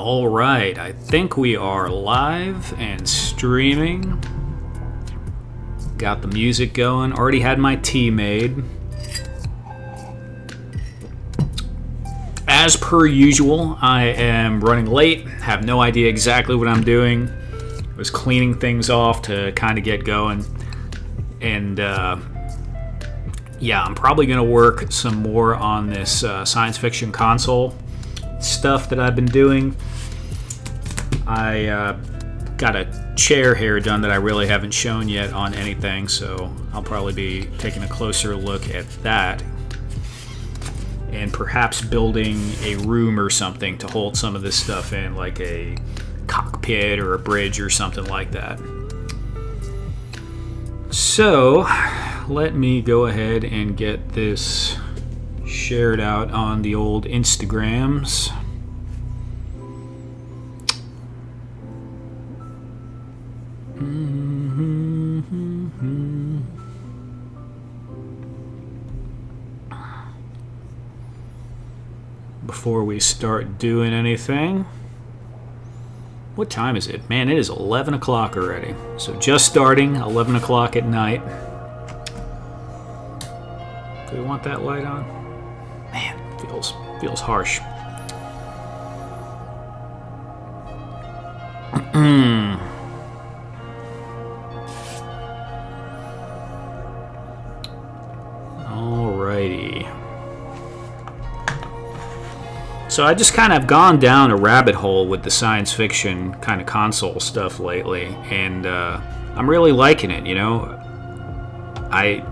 All right, I think we are live and streaming. Got the music going. Already had my tea made. As per usual, I am running late. Have no idea exactly what I'm doing. Was cleaning things off to kind of get going. And yeah, I'm probably going to work some more on this science fiction console stuff that I've been doing. I got a chair here done that I really haven't shown yet on anything, so I'll probably be taking a closer look at that and perhaps building a room or something to hold some of this stuff in, like a cockpit or a bridge or something like that. So let me go ahead and get this shared out on the old Instagrams. Before we start doing anything. What time is it? Man, it is 11 o'clock already. So just starting, 11 o'clock at night. Do we want that light on? Man, feels harsh. Alrighty. So I just kind of gone down a rabbit hole with the science fiction kind of console stuff lately, and I'm really liking it. You know, I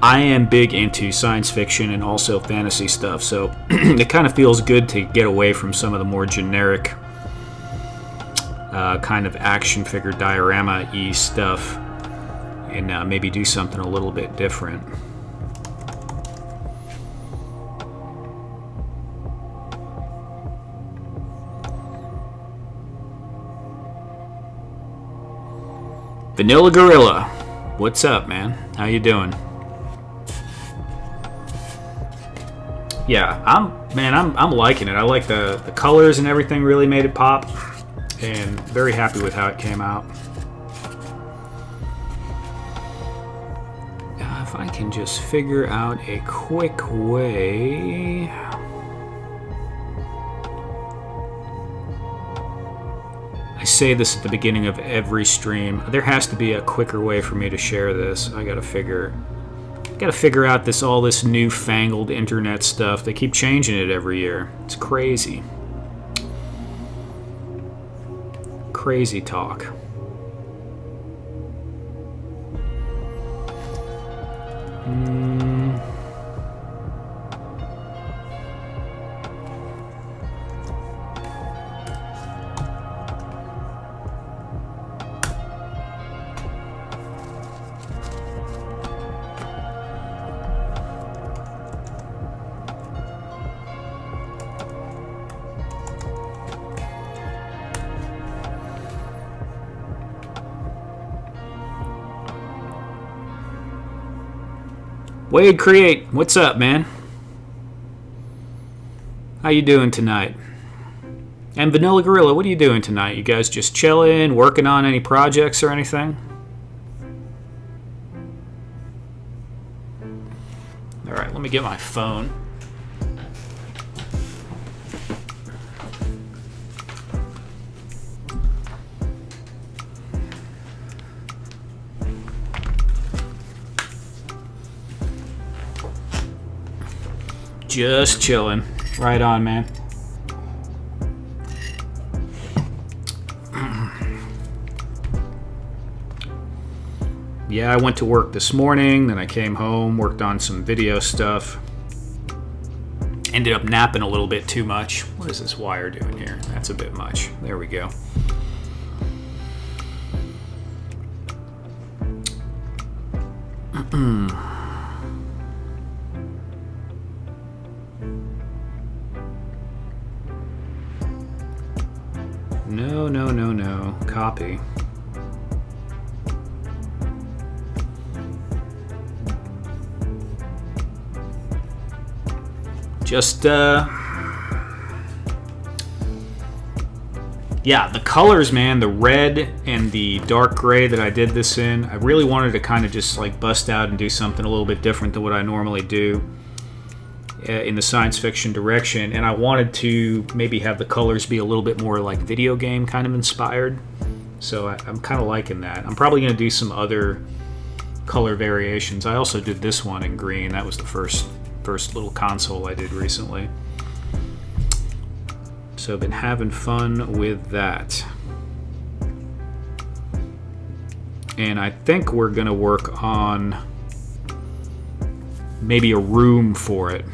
am big into science fiction and also fantasy stuff, so it kind of feels good to get away from some of the more generic kind of action figure diorama-y stuff and maybe do something a little bit different. Vanilla Gorilla, what's up, man? How you doing? Yeah, I'm liking it. I like the colors and everything. Really made it pop, and very happy with how it came out. If I can just figure out a quick way. I say this at the beginning of every stream. There has to be a quicker way for me to share this. I gotta figure out all this newfangled internet stuff. They keep changing it every year. It's crazy. Crazy talk. Wade Create, what's up, man? How you doing tonight? And Vanilla Gorilla, what are you doing tonight? You guys just chilling, working on any projects or anything? All right, let me get my phone. Just chilling. Right on, man. Yeah, I went to work this morning, then I came home, worked on some video stuff. Ended up napping a little bit too much. What is this wire doing here? That's a bit much. There we go. No. Copy. Just Yeah, the colors, man, the red and the dark gray that I did this in, I really wanted to kind of just like bust out and do something a little bit different than what I normally do in the science fiction direction, and I wanted to maybe have the colors be a little bit more like video game kind of inspired. So I'm kind of liking that. I'm probably going to do some other color variations. I also did this one in green. That was the first little console I did recently. So I've been having fun with that. And I think we're going to work on maybe a room for it.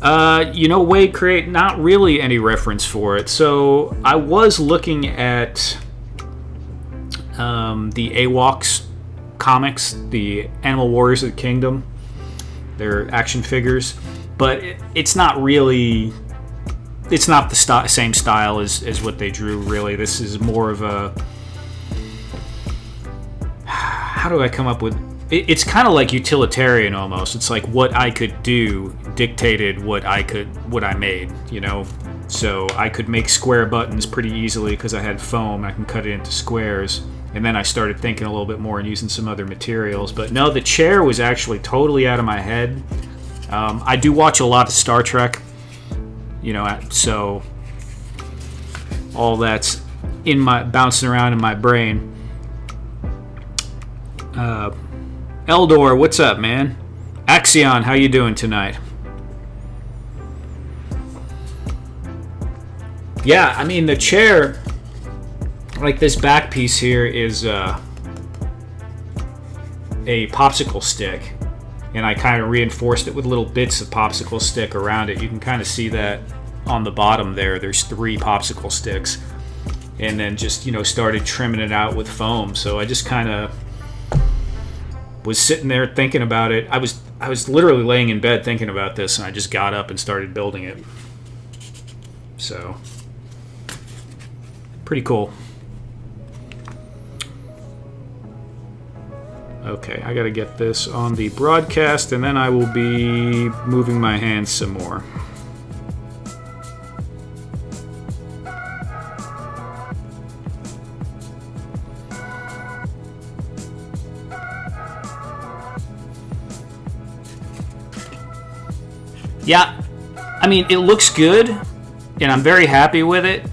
Wade Create, not really any reference for it. So I was looking at the AWOX comics, the Animal Warriors of the Kingdom. They're action figures. But it's not really, it's not the same style as what they drew, really. This is more of a, how do I come up with, it's kind of like utilitarian almost. It's like what I could do dictated what I made, you know? So I could make square buttons pretty easily because I had foam. I can cut it into squares. And then I started thinking a little bit more and using some other materials. But no, the chair was actually totally out of my head. I do watch a lot of Star Trek, so all that's bouncing around in my brain. Eldor, what's up, man? Axion, how you doing tonight? Yeah, I mean the chair, like this back piece here, is a popsicle stick. And I kind of reinforced it with little bits of popsicle stick around it. You can kind of see that on the bottom there. There's 3 popsicle sticks. And then just, started trimming it out with foam. So I just kind of was sitting there thinking about it. I was literally laying in bed thinking about this, and I just got up and started building it. So, pretty cool. Okay, I gotta get this on the broadcast, and then I will be moving my hands some more. Yeah, I mean, it looks good, and I'm very happy with it.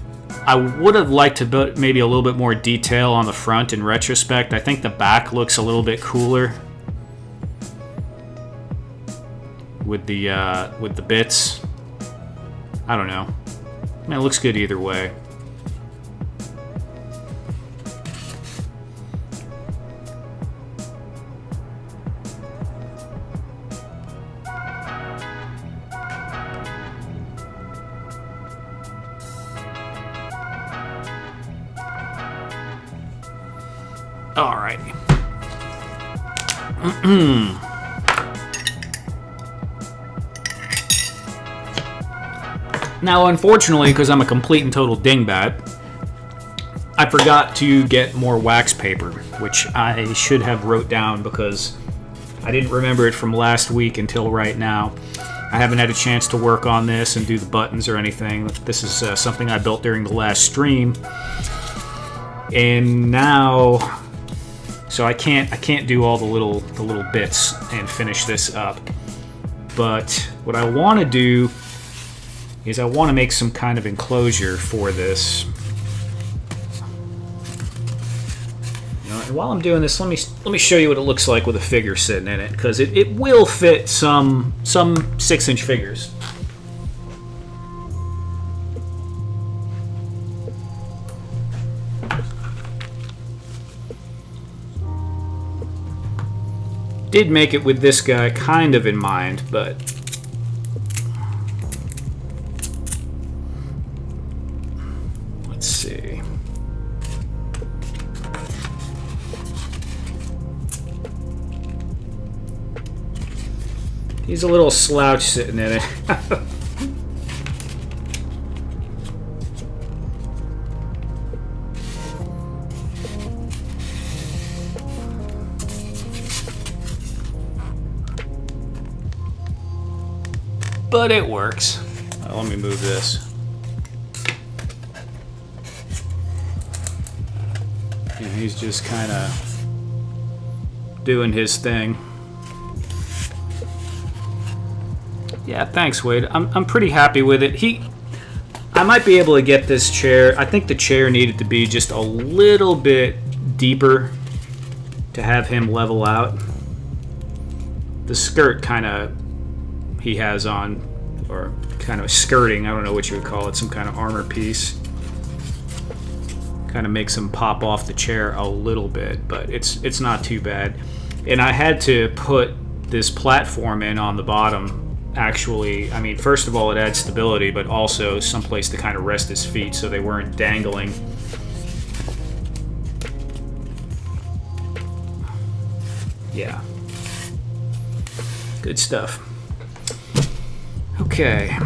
I would have liked to put maybe a little bit more detail on the front in retrospect. I think the back looks a little bit cooler with the bits. I don't know. I mean, it looks good either way. Alrighty. Now, unfortunately, because I'm a complete and total dingbat, I forgot to get more wax paper, which I should have wrote down because I didn't remember it from last week until right now. I haven't had a chance to work on this and do the buttons or anything. This is something I built during the last stream, and now. So I can't do all the little bits and finish this up. But what I want to do is I want to make some kind of enclosure for this. And while I'm doing this, let me show you what it looks like with a figure sitting in it, because it will fit some 6-inch figures. Did make it with this guy kind of in mind, but let's see. He's a little slouch sitting in it. But it works. Let me move this. And he's just kind of doing his thing. Yeah, thanks, Wade. I'm pretty happy with it. I might be able to get this chair. I think the chair needed to be just a little bit deeper to have him level out. The skirt kind of he has on, or kind of skirting, I don't know what you would call it, some kind of armor piece. Kind of makes him pop off the chair a little bit, but it's not too bad. And I had to put this platform in on the bottom. Actually, I mean, first of all, it adds stability, but also someplace to kind of rest his feet so they weren't dangling. Yeah. Good stuff. Okay.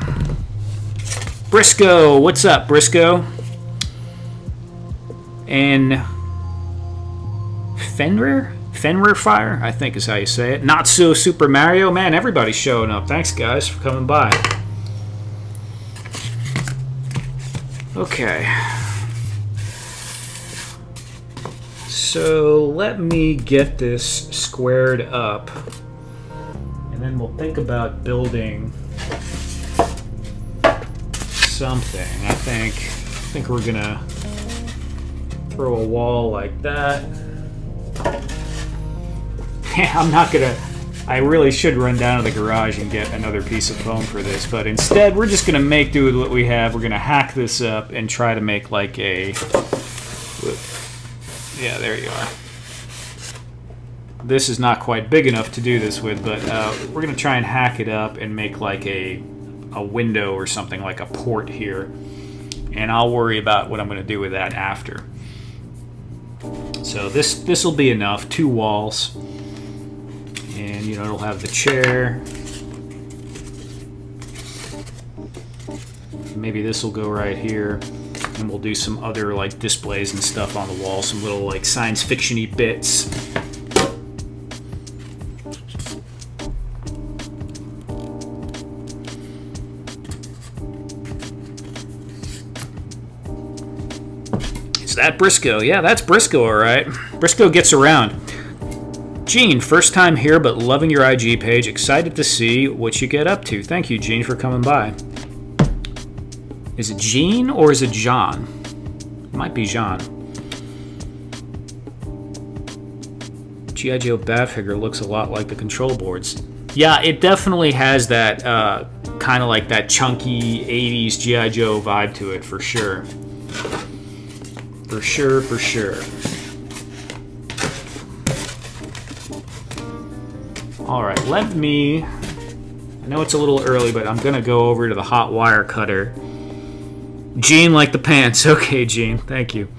Briscoe, what's up, Briscoe? And Fenrir Fire, I think is how you say it. Not So Super Mario. Man, everybody's showing up. Thanks, guys, for coming by. Okay. So let me get this squared up. And then we'll think about building something. I think we're going to throw a wall like that. I'm not gonna. I really should run down to the garage and get another piece of foam for this, but instead we're just gonna make do with what we have. We're gonna hack this up and try to make like a. Yeah, there you are. This is not quite big enough to do this with, but we're gonna try and hack it up and make like a window or something, like a port here, and I'll worry about what I'm gonna do with that after. So this will be enough. 2 walls. And, you know, it'll have the chair. Maybe this will go right here. And we'll do some other, like, displays and stuff on the wall. Some little, like, science fiction-y bits. Is that Briscoe? Yeah, that's Briscoe, all right. Briscoe gets around. Gene, first time here, but loving your IG page. Excited to see what you get up to. Thank you, Gene, for coming by. Is it Gene or is it John? It might be John. G.I. Joe Batfigure looks a lot like the control boards. Yeah, it definitely has that kind of like that chunky 80s G.I. Joe vibe to it, for sure. For sure. Alright, let me... I know it's a little early, but I'm going to go over to the hot wire cutter. Gene like the pants. Okay, Gene. Thank you.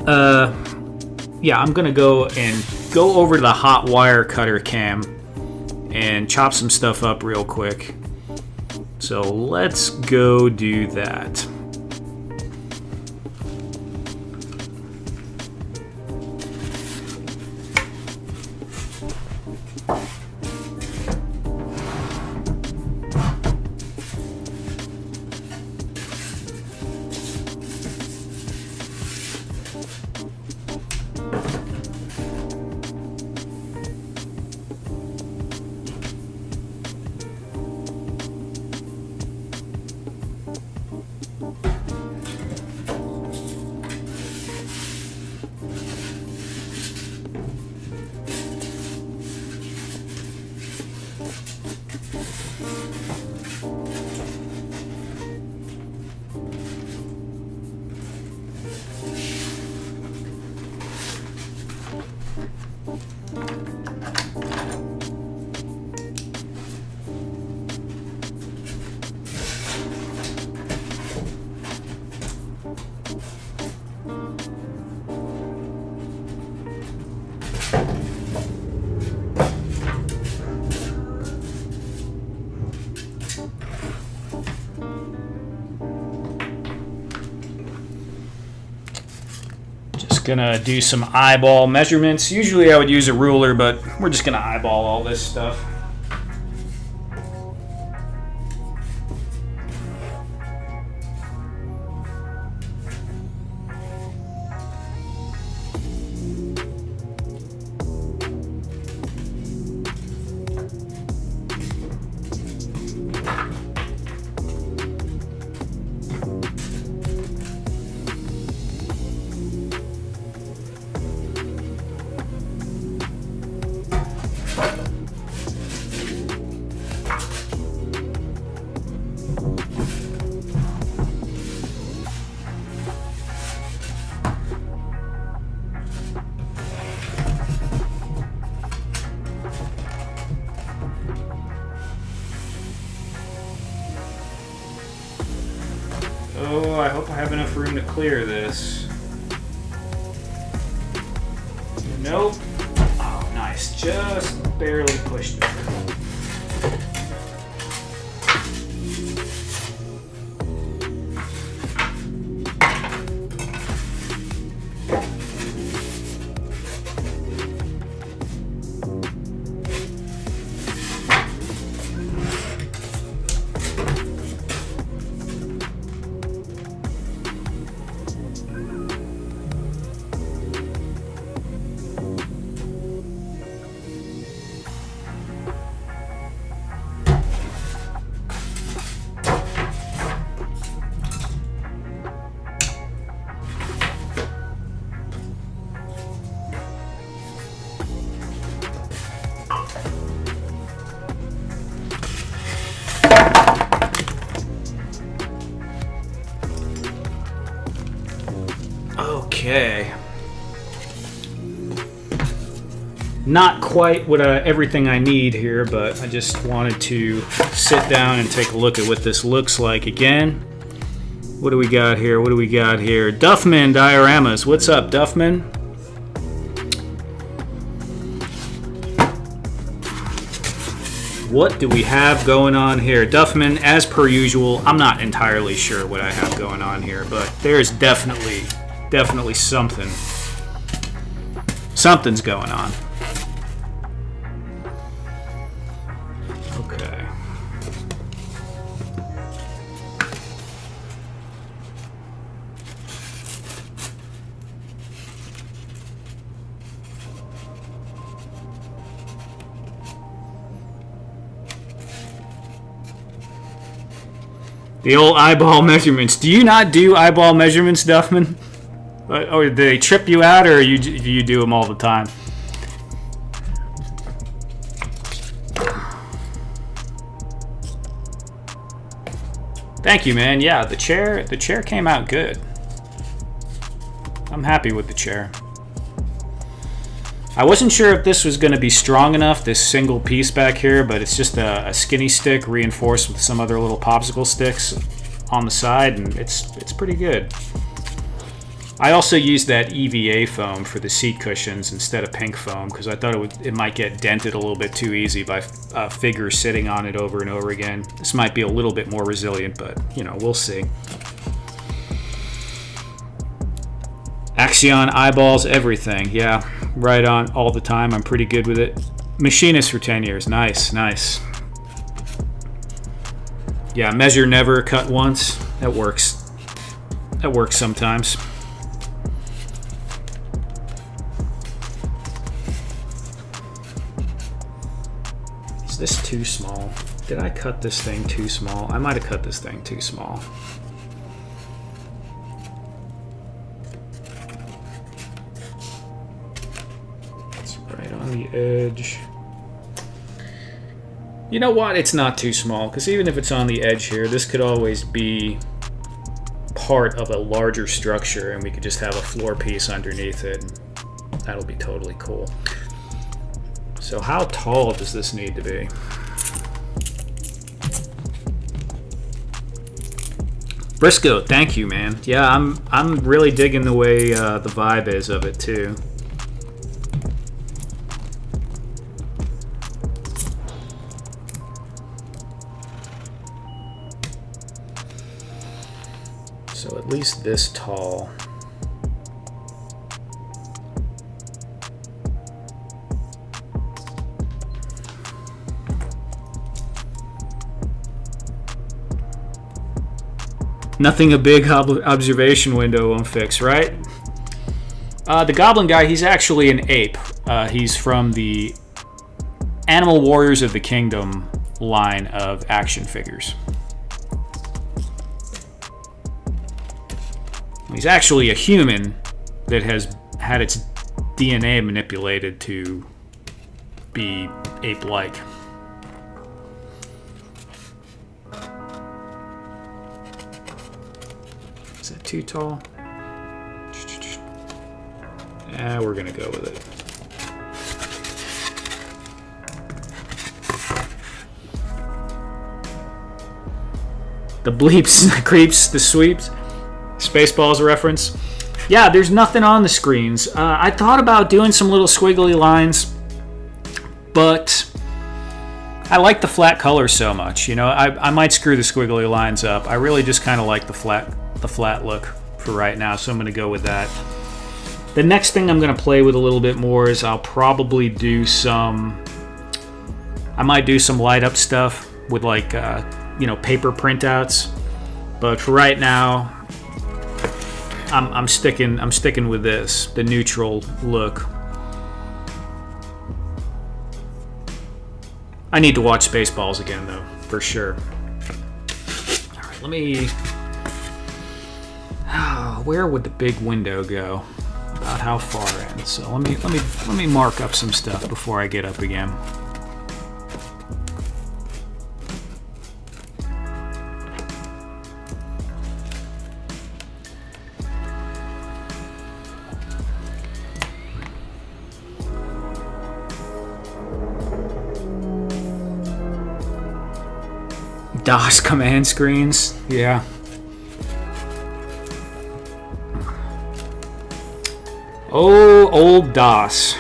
Yeah, I'm going to go over to the hot wire cutter cam and chop some stuff up real quick. So let's go do that. Gonna do some eyeball measurements. Usually I would use a ruler, but we're just gonna eyeball all this stuff. Oh, I hope I have enough room to clear this. Nope. Oh, nice. Just barely pushed it through. Okay. Not quite what everything I need here, but I just wanted to sit down and take a look at what this looks like again. What do we got here? What do we got here? Duffman dioramas. What's up, Duffman? What do we have going on here? Duffman, as per usual, I'm not entirely sure what I have going on here, but there's definitely something. Something's going on. Okay. The old eyeball measurements. Do you not do eyeball measurements, Duffman? Or do they trip you out, or do you do them all the time? Thank you, man. Yeah, the chair came out good. I'm happy with the chair. I wasn't sure if this was going to be strong enough, this single piece back here, but it's just a skinny stick reinforced with some other little popsicle sticks on the side, and it's pretty good. I also used that EVA foam for the seat cushions instead of pink foam because I thought it might get dented a little bit too easy by figures sitting on it over and over again. This might be a little bit more resilient, but you know, we'll see. Axion eyeballs everything. Yeah, right on all the time. I'm pretty good with it. Machinist for 10 years. Nice, nice. Yeah, measure never, cut once. That works. That works sometimes. Is this too small? Did I cut this thing too small? I might have cut this thing too small. The edge. You know what? It's not too small, because even if it's on the edge here, this could always be part of a larger structure, and we could just have a floor piece underneath it. That'll be totally cool. So how tall does this need to be? Briscoe, thank you, man. Yeah, I'm really digging the way the vibe is of it too. So at least this tall. Nothing a big observation window won't fix, right? The Goblin guy, he's actually an ape. He's from the Animal Warriors of the Kingdom line of action figures. He's actually a human that has had its DNA manipulated to be ape-like. Is that too tall? Yeah, we're gonna go with it. The bleeps, the creeps, the sweeps. Spaceballs reference. Yeah, there's nothing on the screens. I thought about doing some little squiggly lines, but I like the flat color so much. You know, I might screw the squiggly lines up. I really just kind of like the flat look for right now, so I'm going to go with that. The next thing I'm going to play with a little bit more is I'll probably do some... I might do some light up stuff with like, paper printouts. But for right now, I'm sticking with this, the neutral look. I need to watch Spaceballs again, though, for sure. All right, let me... where would the big window go? About how far in? So let me mark up some stuff before I get up again. DOS command screens, yeah. Oh, old DOS.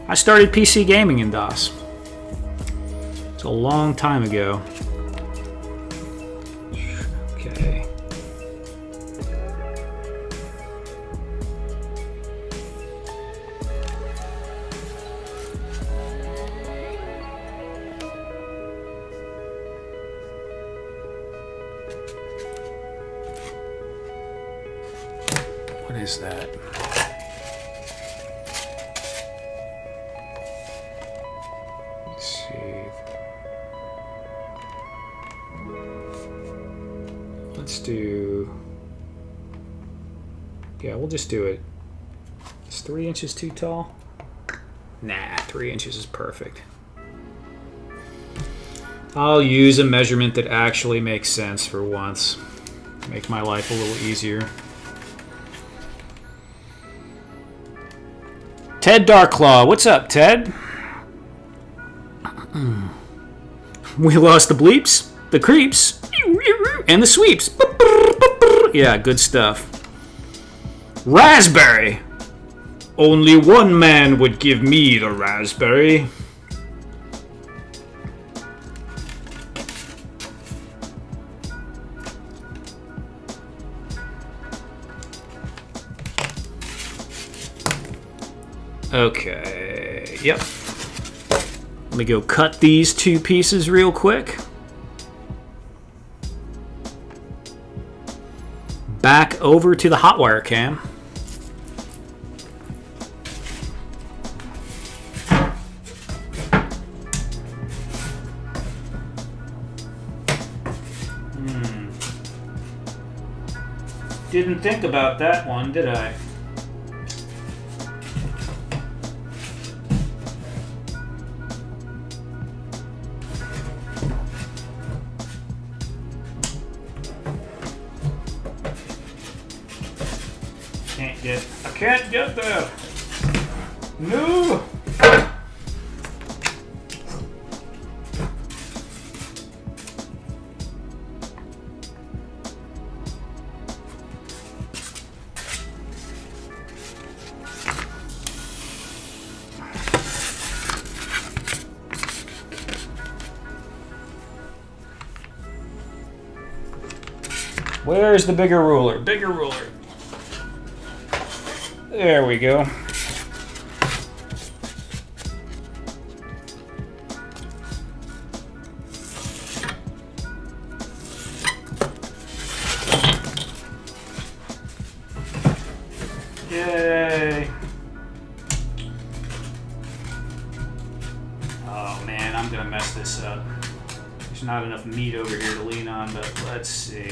I started PC gaming in DOS. It's a long time ago. Okay. What is that? Let's see. Let's do... Yeah, we'll just do it. Is 3 inches too tall? Nah, 3 inches is perfect. I'll use a measurement that actually makes sense for once. Make my life a little easier. Ted Darklaw, what's up, Ted? We lost the bleeps, the creeps, and the sweeps. Yeah, good stuff. Raspberry. Only one man would give me the raspberry. Okay, yep. Let me go cut these 2 pieces real quick. Back over to the hotwire cam. Didn't think about that one, did I? I can't get there. No. Where's the bigger ruler? Bigger ruler. There we go. Yay. Oh man, I'm gonna mess this up. There's not enough meat over here to lean on, but let's see.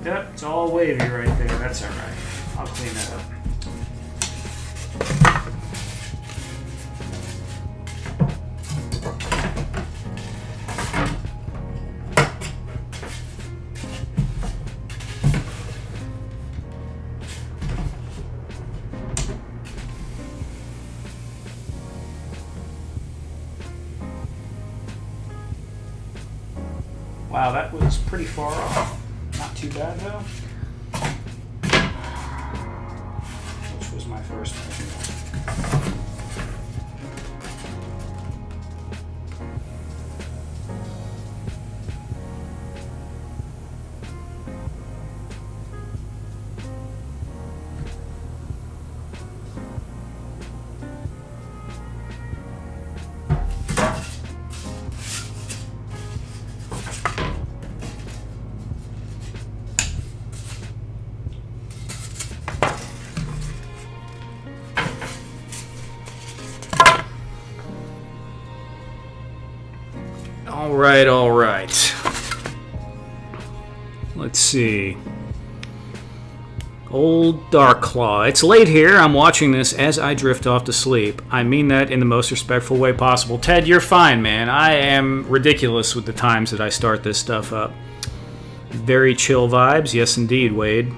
Yep, it's all wavy right there. That's all right. I'll clean that up. Wow, that was pretty far off. Not too bad though. Which was my first measurement. All right. Let's see. Old Dark Claw. It's late here. I'm watching this as I drift off to sleep. I mean that in the most respectful way possible. Ted, you're fine, man. I am ridiculous with the times that I start this stuff up. Very chill vibes. Yes, indeed, Wade.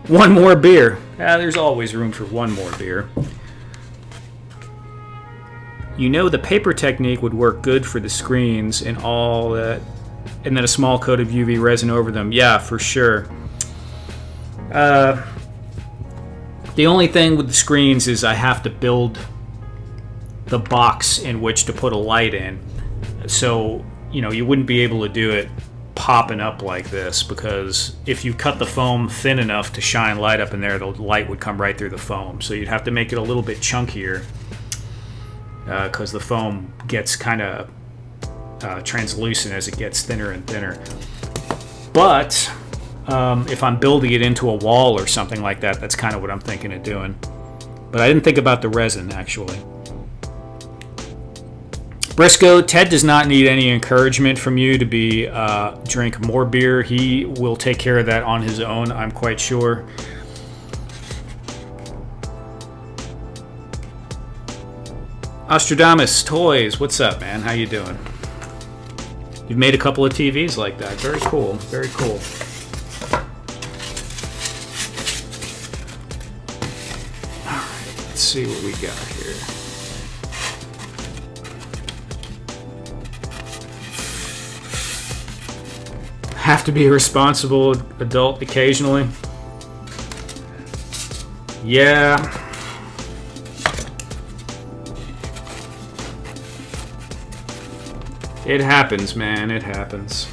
One more beer. There's always room for one more beer. You know the paper technique would work good for the screens and all that, and then a small coat of UV resin over them. Yeah, for sure. The only thing with the screens is I have to build the box in which to put a light in. So, you know, you wouldn't be able to do it popping up like this, because if you cut the foam thin enough to shine light up in there, the light would come right through the foam. So you'd have to make it a little bit chunkier, because the foam gets kind of translucent as it gets thinner and thinner. But if I'm building it into a wall or something like that, that's kind of what I'm thinking of doing. But I didn't think about the resin, actually. Briscoe, Ted does not need any encouragement from you to be drink more beer. He will take care of that on his own, I'm quite sure. Ostradamus Toys, what's up, man? How you doing? You've made a couple of TVs like that. Very cool. Very cool. All right, let's see what we got here. Have to be a responsible adult occasionally. Yeah. It happens, man. It happens.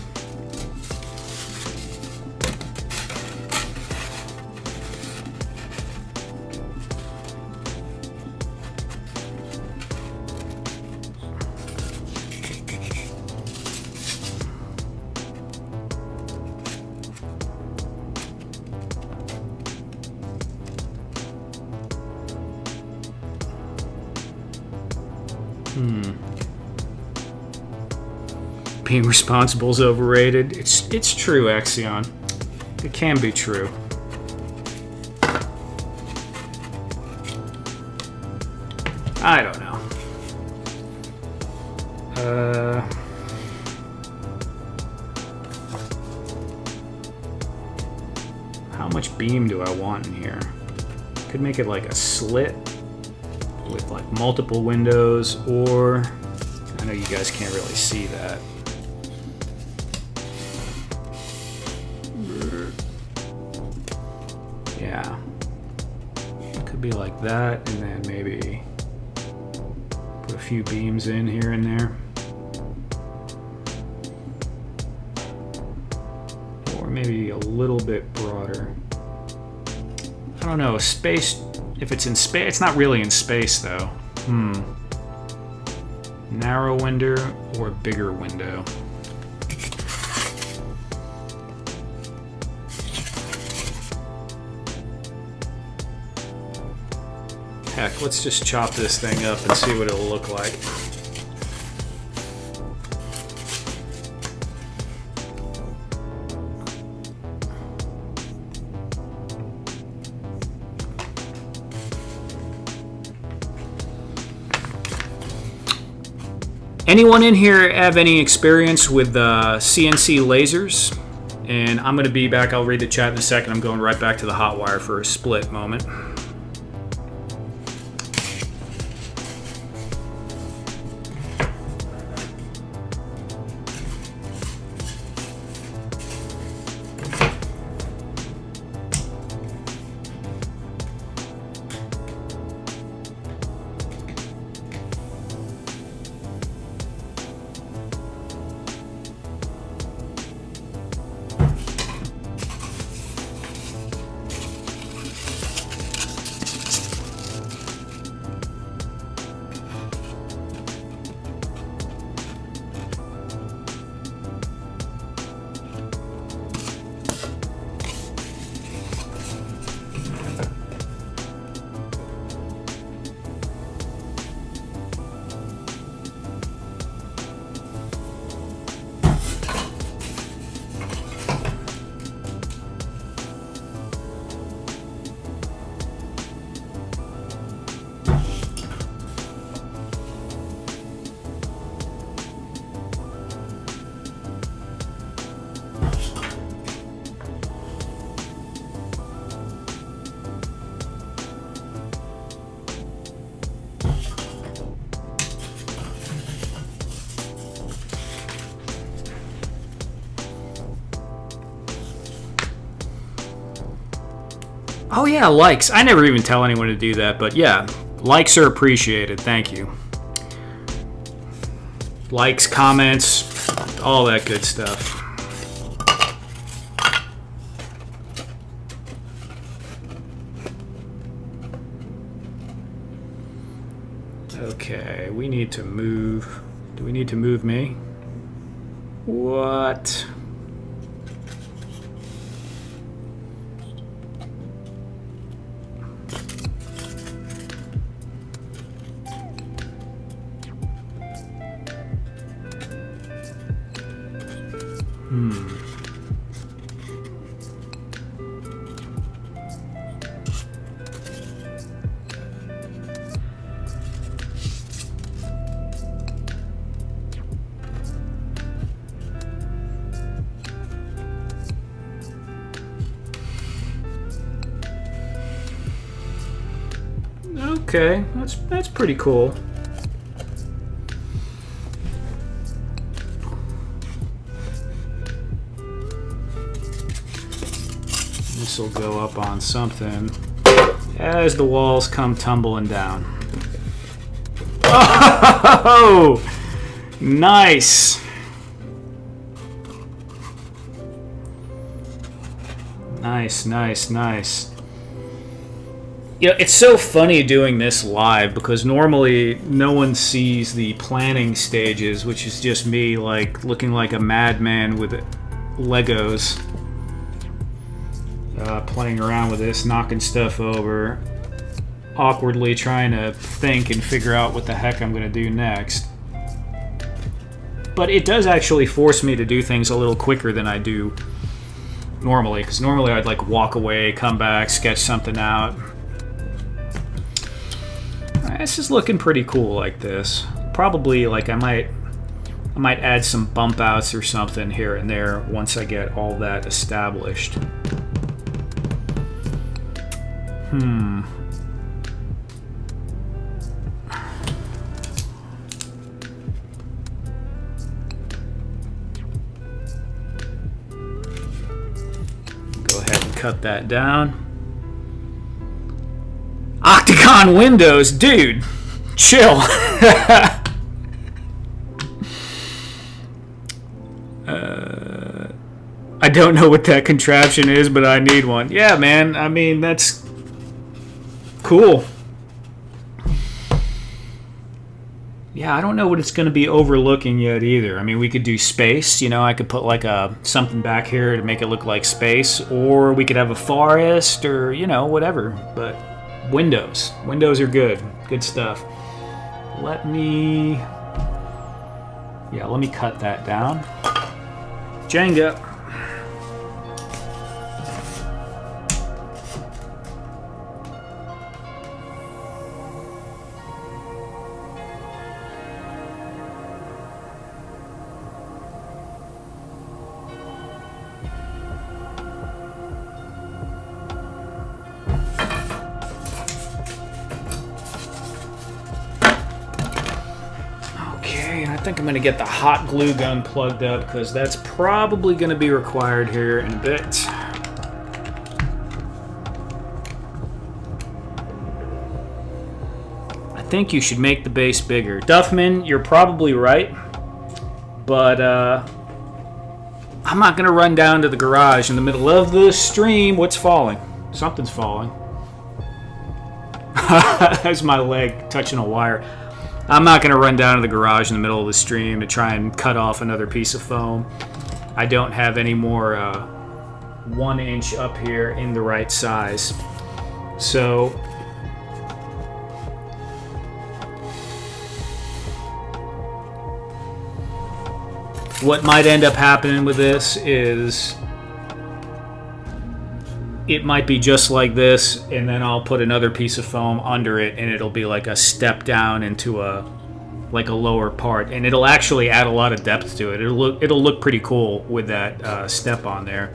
Being responsible is overrated. It's true, Axion. It can be true. I don't know. How much beam do I want in here? Could make it like a slit with like multiple windows, or I know you guys can't really see that. Yeah, could be like that, and then maybe put a few beams in here and there, or maybe a little bit broader. I don't know, space, if it's in space, it's not really in space though. Narrow window or bigger window? Heck, let's just chop this thing up and see what it'll look like. Anyone in here have any experience with CNC lasers? And I'm going to be back. I'll read the chat in a second. I'm going right back to the hot wire for a split moment. Oh yeah, likes. I never even tell anyone to do that, but yeah, likes are appreciated. Thank you. Likes, comments, all that good stuff. Okay, we need to move. Do we need to move me? What? Okay, that's pretty cool. This will go up on something as the walls come tumbling down. Oh, nice. Nice. Yeah, it's so funny doing this live because normally no one sees the planning stages, which is just me like looking like a madman with Legos, playing around with this, knocking stuff over, awkwardly trying to think and figure out what the heck I'm going to do next. But it does actually force me to do things a little quicker than I do normally, because normally I'd like walk away, come back, sketch something out. This is looking pretty cool like this. Probably like I might add some bump outs or something here and there once I get all that established. Go ahead and cut that down. Octagon windows, dude, chill. I don't know what that contraption is, but I need one. Yeah, man, I mean, that's cool. Yeah, I don't know what it's going to be overlooking yet either. I mean, we could do space, you know, I could put like something back here to make it look like space, or we could have a forest, or, you know, whatever, but windows are good stuff. Let me cut that down. Jenga. I think I'm going to get the hot glue gun plugged up because that's probably going to be required here in a bit. I think you should make the base bigger. Duffman, you're probably right, but I'm not going to run down to the garage in the middle of the stream. What's falling? Something's falling. That's my leg touching a wire. I'm not going to run down to the garage in the middle of the stream to try and cut off another piece of foam. I don't have any more 1 inch up here in the right size. So what might end up happening with this is it might be just like this, and then I'll put another piece of foam under it, and it'll be like a step down into a lower part, and it'll actually add a lot of depth to it. It'll look pretty cool with that step on there.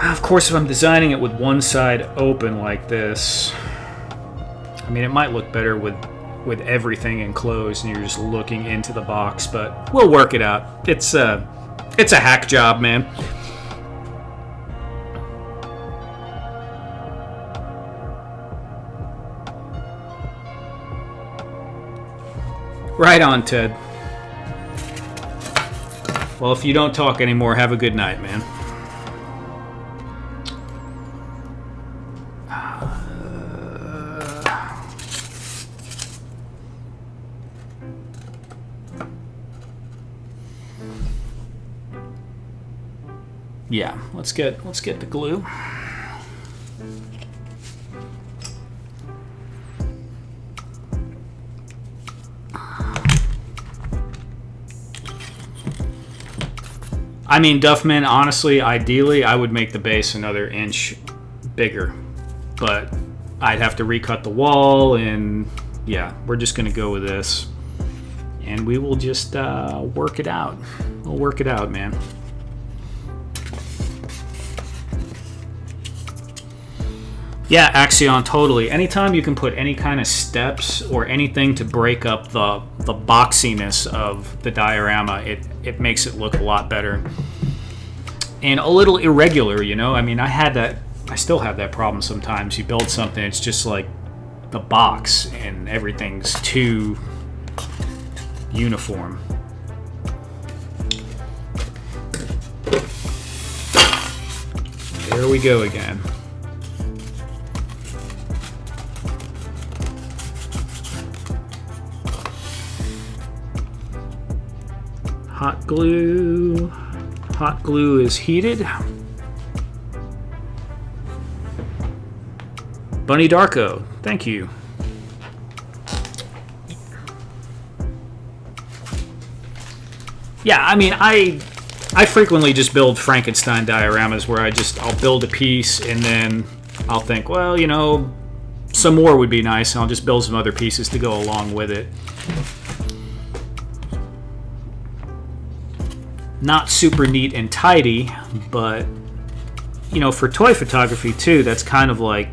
Of course, if I'm designing it with one side open like this, I mean, it might look better with everything enclosed and you're just looking into the box, but we'll work it out. It's a hack job, man. Right on, Ted. Well, if you don't talk anymore, have a good night, man. Yeah, let's get the glue. I mean, Duffman, honestly, ideally, I would make the base another inch bigger. But I'd have to recut the wall, and yeah, we're just going to go with this. And we will just work it out. We'll work it out, man. Yeah, Axion, totally. Anytime you can put any kind of steps or anything to break up the boxiness of the diorama, it makes it look a lot better. And a little irregular, you know? I mean, I still have that problem sometimes. You build something, it's just like the box, and everything's too uniform. There we go again. Hot glue. Hot glue is heated. Bunny Darko, thank you. Yeah, I mean, I frequently just build Frankenstein dioramas where I'll build a piece and then I'll think, well, you know, some more would be nice, and I'll just build some other pieces to go along with it. Not super neat and tidy, but you know, for toy photography too, that's kind of like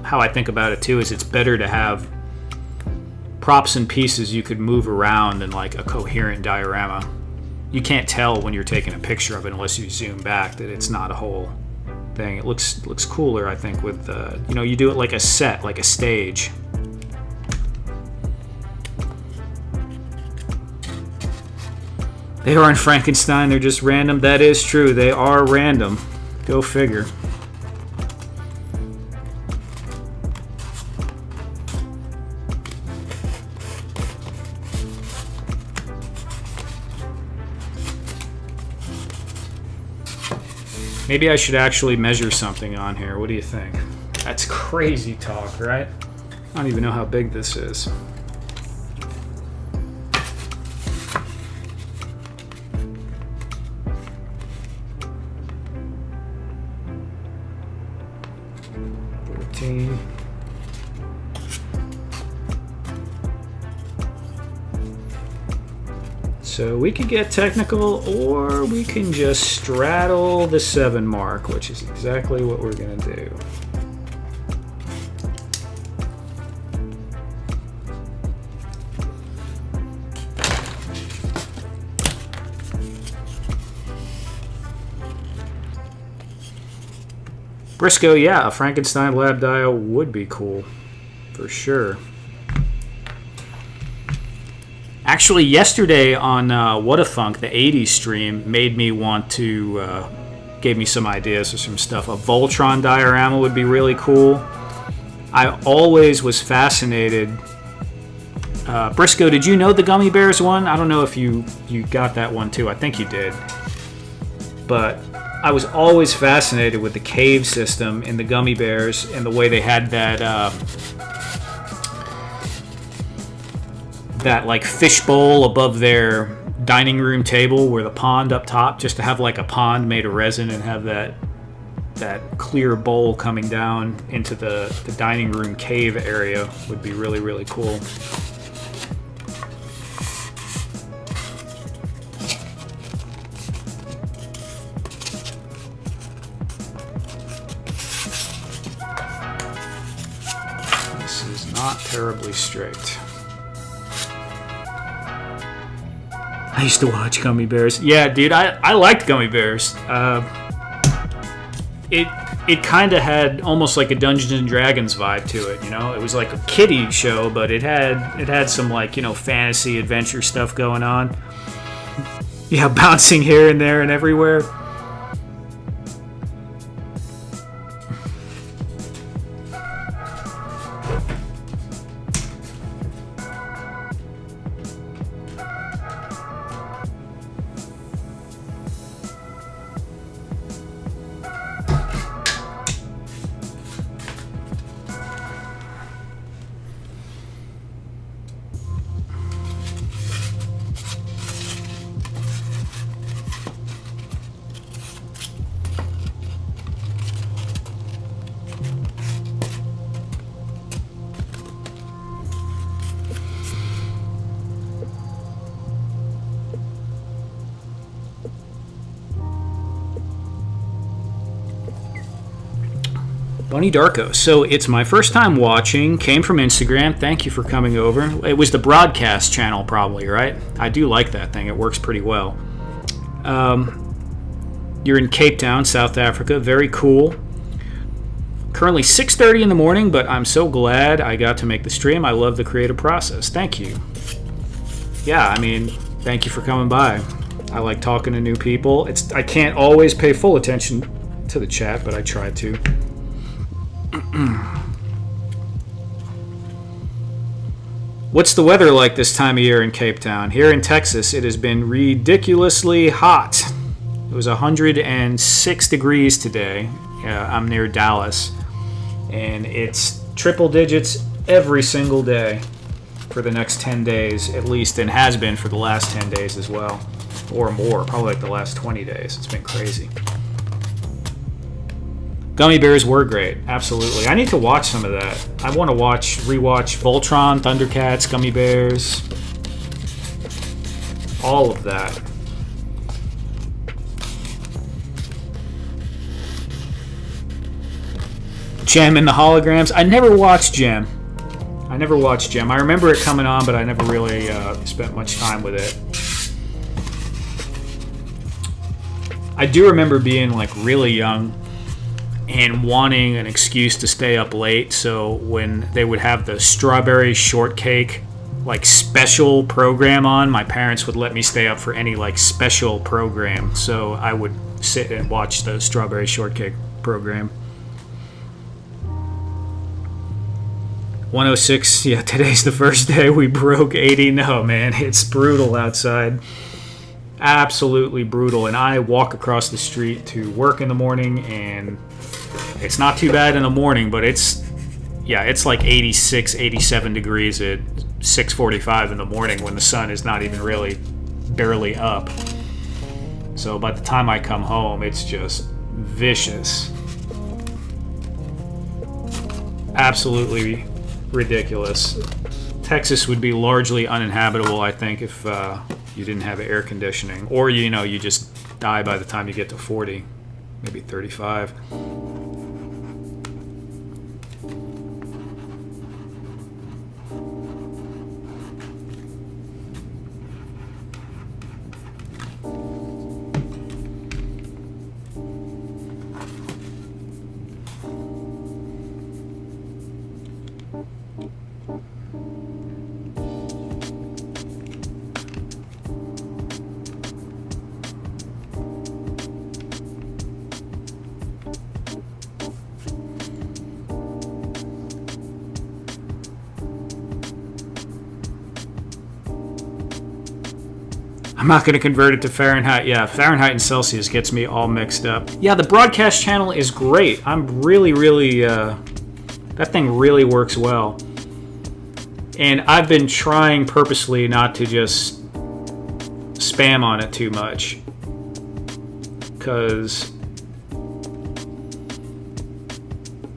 how I think about it too. Is it's better to have props and pieces you could move around than like a coherent diorama. You can't tell when you're taking a picture of it unless you zoom back that it's not a whole thing. It looks cooler, I think, with you know, you do it like a set, like a stage. They aren't Frankenstein, they're just random. That is true, they are random. Go figure. Maybe I should actually measure something on here. What do you think? That's crazy talk, right? I don't even know how big this is. So we could get technical, or we can just straddle the 7 mark, which is exactly what we're going to do. Briscoe, yeah, a Frankenstein lab dio would be cool, for sure. Actually, yesterday on What a Funk, the 80s stream, made me want to, gave me some ideas for some stuff. A Voltron diorama would be really cool. I always was fascinated. Briscoe, did you know the Gummy Bears one? I don't know if you got that one too. I think you did. But I was always fascinated with the cave system in the Gummy Bears and the way they had that like fishbowl above their dining room table, where the pond up top, just to have like a pond made of resin and have that clear bowl coming down into the dining room cave area would be really, really cool. This is not terribly straight. I used to watch Gummy Bears. Yeah, dude, I liked Gummy Bears. it kind of had almost like a Dungeons and Dragons vibe to it. You know, it was like a kiddie show, but it had some like, you know, fantasy adventure stuff going on. Yeah, bouncing here and there and everywhere. Bunny Darko. So it's my first time watching. Came from Instagram. Thank you for coming over. It was the broadcast channel, probably, right? I do like that thing. It works pretty well. You're in Cape Town, South Africa. Very cool. Currently 6:30 in the morning, but I'm so glad I got to make the stream. I love the creative process. Thank you. Yeah, I mean, thank you for coming by. I like talking to new people. I can't always pay full attention to the chat, but I try to. What's the weather like this time of year in Cape Town? Here in Texas, it has been ridiculously hot. It was 106 degrees today. I'm near Dallas, and it's triple digits every single day for the next 10 days, at least, and has been for the last 10 days as well, or more, probably like the last 20 days. It's been crazy. Gummy bears were great, absolutely. I need to watch some of that. I want to rewatch Voltron, Thundercats, Gummy Bears, all of that. Gem and the Holograms. I never watched Gem. I remember it coming on, but I never really spent much time with it. I do remember being like really young and wanting an excuse to stay up late, so when they would have the strawberry shortcake like special program on, my parents would let me stay up for any like special program, so I would sit and watch the strawberry shortcake program. 106, yeah, today's the first day we broke 80. No, man, it's brutal outside. Absolutely brutal. And I walk across the street to work in the morning, and it's not too bad in the morning, but it's like 86, 87 degrees at 6:45 in the morning when the sun is not even really barely up. So by the time I come home, it's just vicious. Absolutely ridiculous. Texas would be largely uninhabitable, I think, if you didn't have air conditioning, or you just die by the time you get to 40, maybe 35. I'm not going to convert it to Fahrenheit. Yeah, Fahrenheit and Celsius gets me all mixed up. Yeah, the broadcast channel is great. I'm really, that thing really works well. And I've been trying purposely not to just spam on it too much. Because,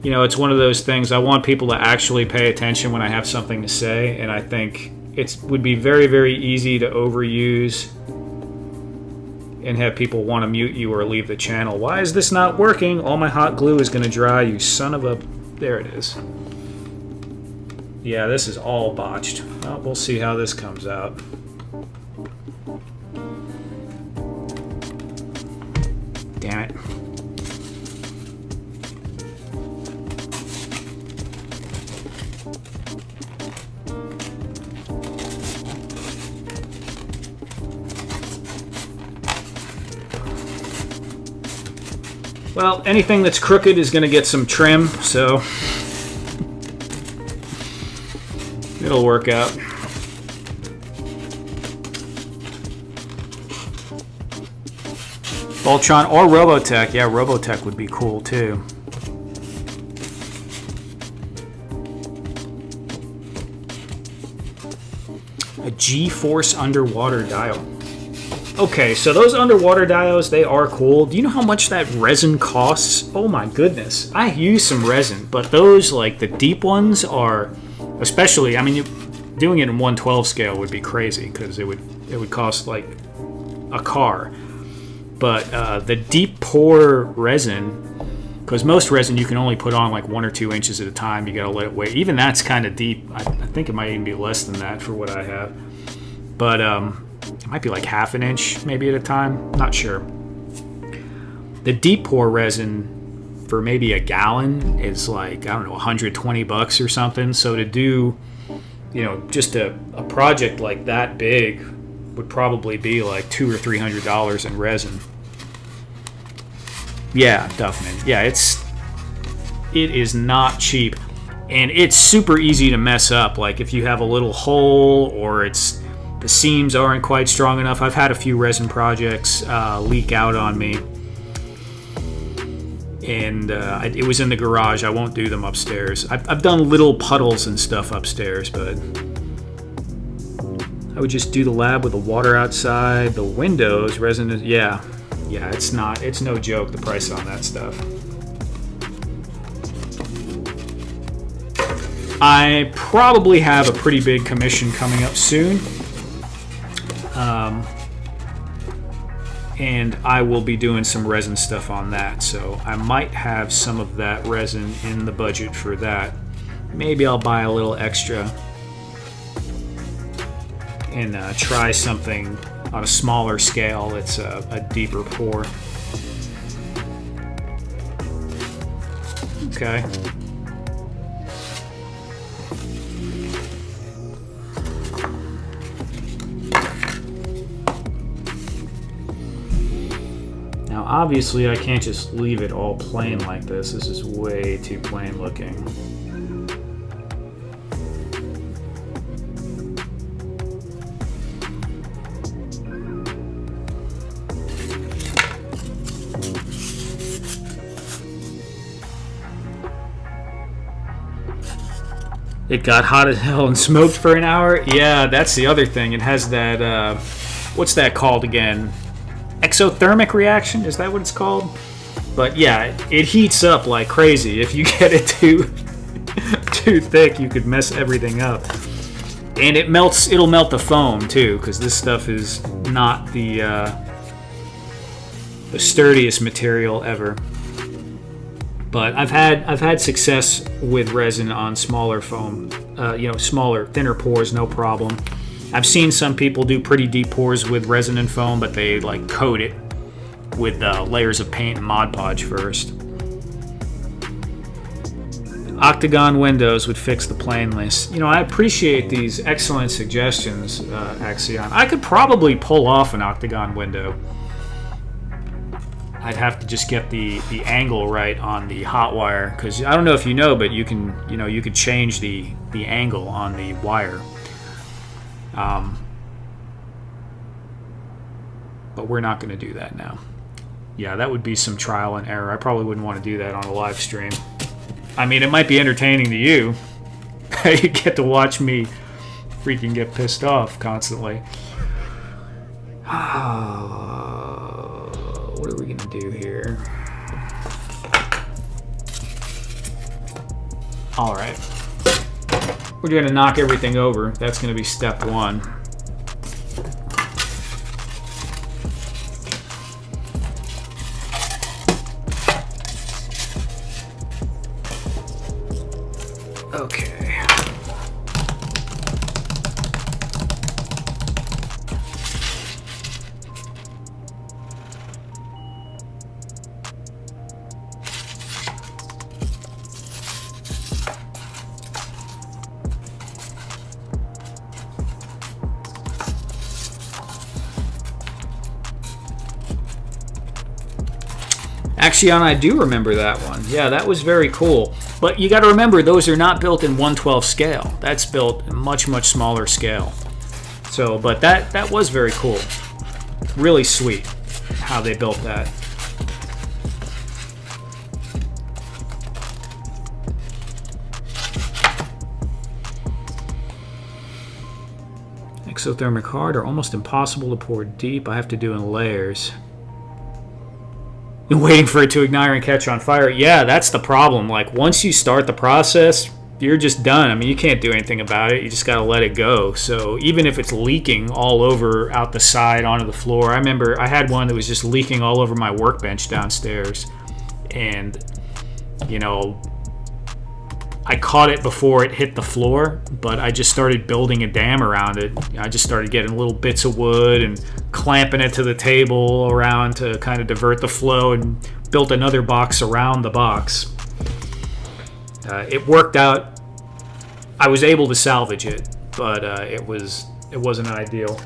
it's one of those things. I want people to actually pay attention when I have something to say. And I think it would be very, very easy to overuse and have people want to mute you or leave the channel. Why is this not working? All my hot glue is going to dry, you son of a... There it is. Yeah, this is all botched. Well, we'll see how this comes out. Damn it. Well, anything that's crooked is going to get some trim, so it'll work out. Voltron or Robotech. Yeah, Robotech would be cool too. A G-Force underwater dial. Okay, so those underwater dials, they are cool. Do you know how much that resin costs? Oh my goodness. I use some resin, but those, like the deep ones are, especially, I mean, doing it in 112 scale would be crazy because it would cost like a car. But the deep pour resin, because most resin you can only put on like 1 or 2 inches at a time. You gotta let it wait. Even that's kind of deep. I think it might even be less than that for what I have. But it might be like ½ an inch maybe at a time. Not sure. The deep pour resin for maybe a gallon is like, I don't know, $120 or something. So to do, just a project like that big would probably be like $200 or $300 in resin. Yeah, Duffman. Yeah, it is not cheap, and it's super easy to mess up. Like if you have a little hole or the seams aren't quite strong enough. I've had a few resin projects leak out on me, and it was in the garage. I won't do them upstairs. I've done little puddles and stuff upstairs, but I would just do the lab with the water outside, the windows, resin. Yeah, it's no joke, the price on that stuff. I probably have a pretty big commission coming up soon. And I will be doing some resin stuff on that, so I might have some of that resin in the budget for that. Maybe I'll buy a little extra and try something on a smaller scale that's a deeper pour. Okay. Now obviously I can't just leave it all plain like this. This is way too plain looking. It got hot as hell and smoked for an hour? Yeah, that's the other thing. It has that, what's that called again? Exothermic reaction? Is that what it's called? But yeah, it heats up like crazy. If you get it too thick, you could mess everything up. And it'll melt the foam too, because this stuff is not the sturdiest material ever. But I've had success with resin on smaller foam, smaller, thinner pours, no problem. I've seen some people do pretty deep pours with resin and foam, but they like coat it with layers of paint and Mod Podge first. Octagon windows would fix the plainness. I appreciate these excellent suggestions, Axion. I could probably pull off an octagon window. I'd have to just get the angle right on the hot wire, because I don't know if you know, but you could change the angle on the wire. But we're not going to do that now. Yeah, that would be some trial and error. I probably wouldn't want to do that on a live stream. I mean, it might be entertaining to you. You get to watch me freaking get pissed off constantly. What are we going to do here? All right. We're going to knock everything over. That's going to be step one. Okay. Axion, I do remember that one. Yeah, that was very cool. But you got to remember, those are not built in 1/12 scale. That's built in much, much smaller scale. So, but that was very cool. Really sweet how they built that. Exothermic hard are almost impossible to pour deep. I have to do in layers. And waiting for it to ignite and catch on fire. Yeah, that's the problem. Like, once you start the process, you're just done. I mean, you can't do anything about it. You just got to let it go. So even if it's leaking all over out the side onto the floor. I remember I had one that was just leaking all over my workbench downstairs. And, you know, I caught it before it hit the floor, but I just started building a dam around it. I just started getting little bits of wood and clamping it to the table around to kind of divert the flow, and built another box around the box. It worked out. I was able to salvage it, but it wasn't ideal.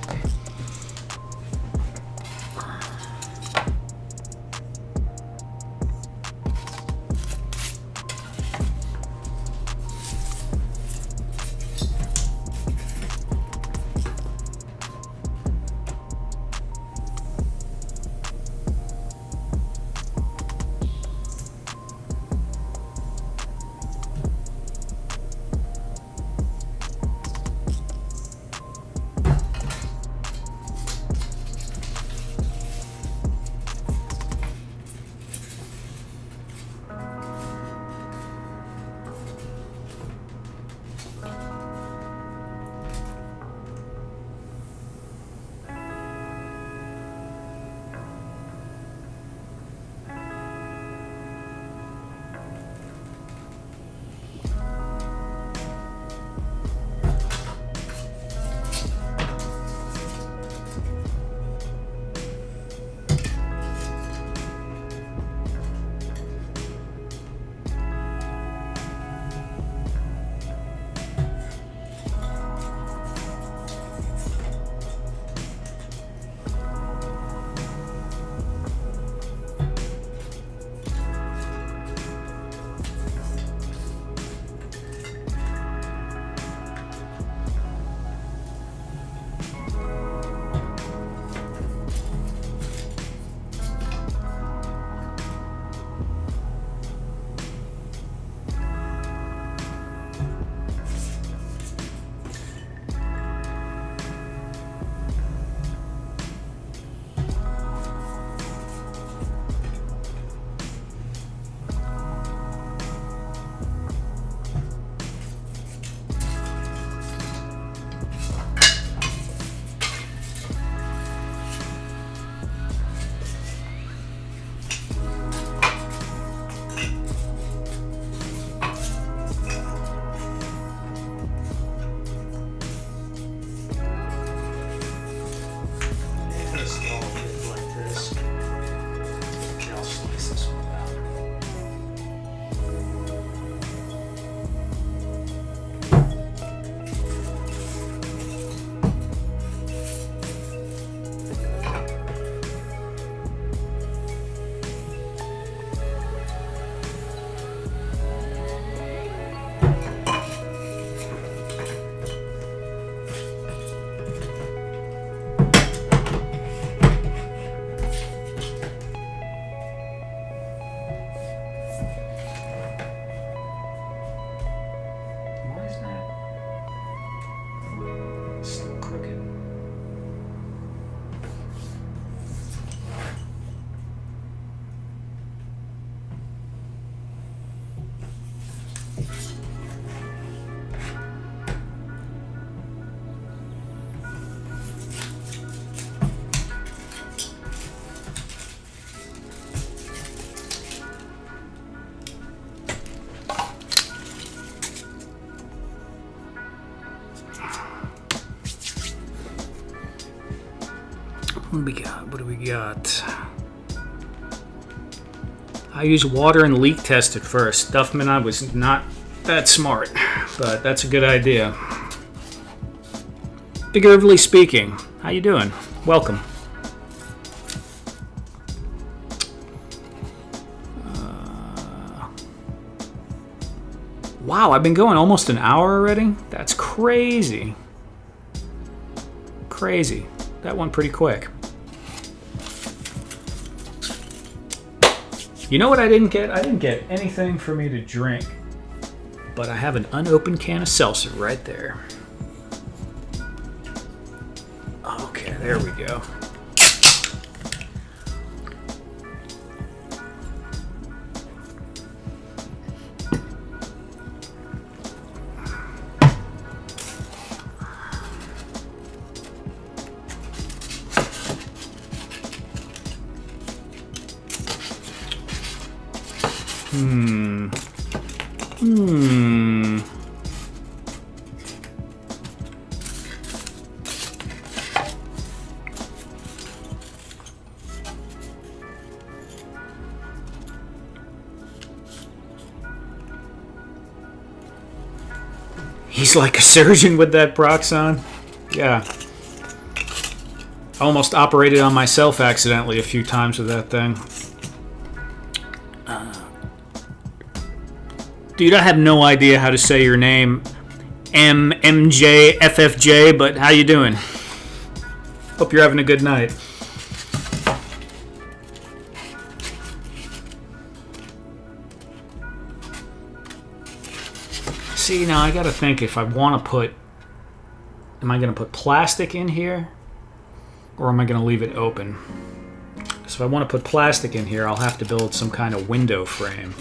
What do we got? What do we got? I use water and leak test at first. Duffman, I was not that smart, but that's a good idea. Figuratively speaking, how you doing? Welcome. Wow, I've been going almost an hour already? That's crazy. Crazy. That went pretty quick. You know what I didn't get? I didn't get anything for me to drink. But I have an unopened can of seltzer right there. Okay, there we go. He's like a surgeon with that Proxon. Yeah. I almost operated on myself accidentally a few times with that thing. Dude, I have no idea how to say your name. MMJFFJ, but how you doing? Hope you're having a good night. See, now I gotta think if I want to put... Am I going to put plastic in here? Or am I going to leave it open? So if I want to put plastic in here, I'll have to build some kind of window frame.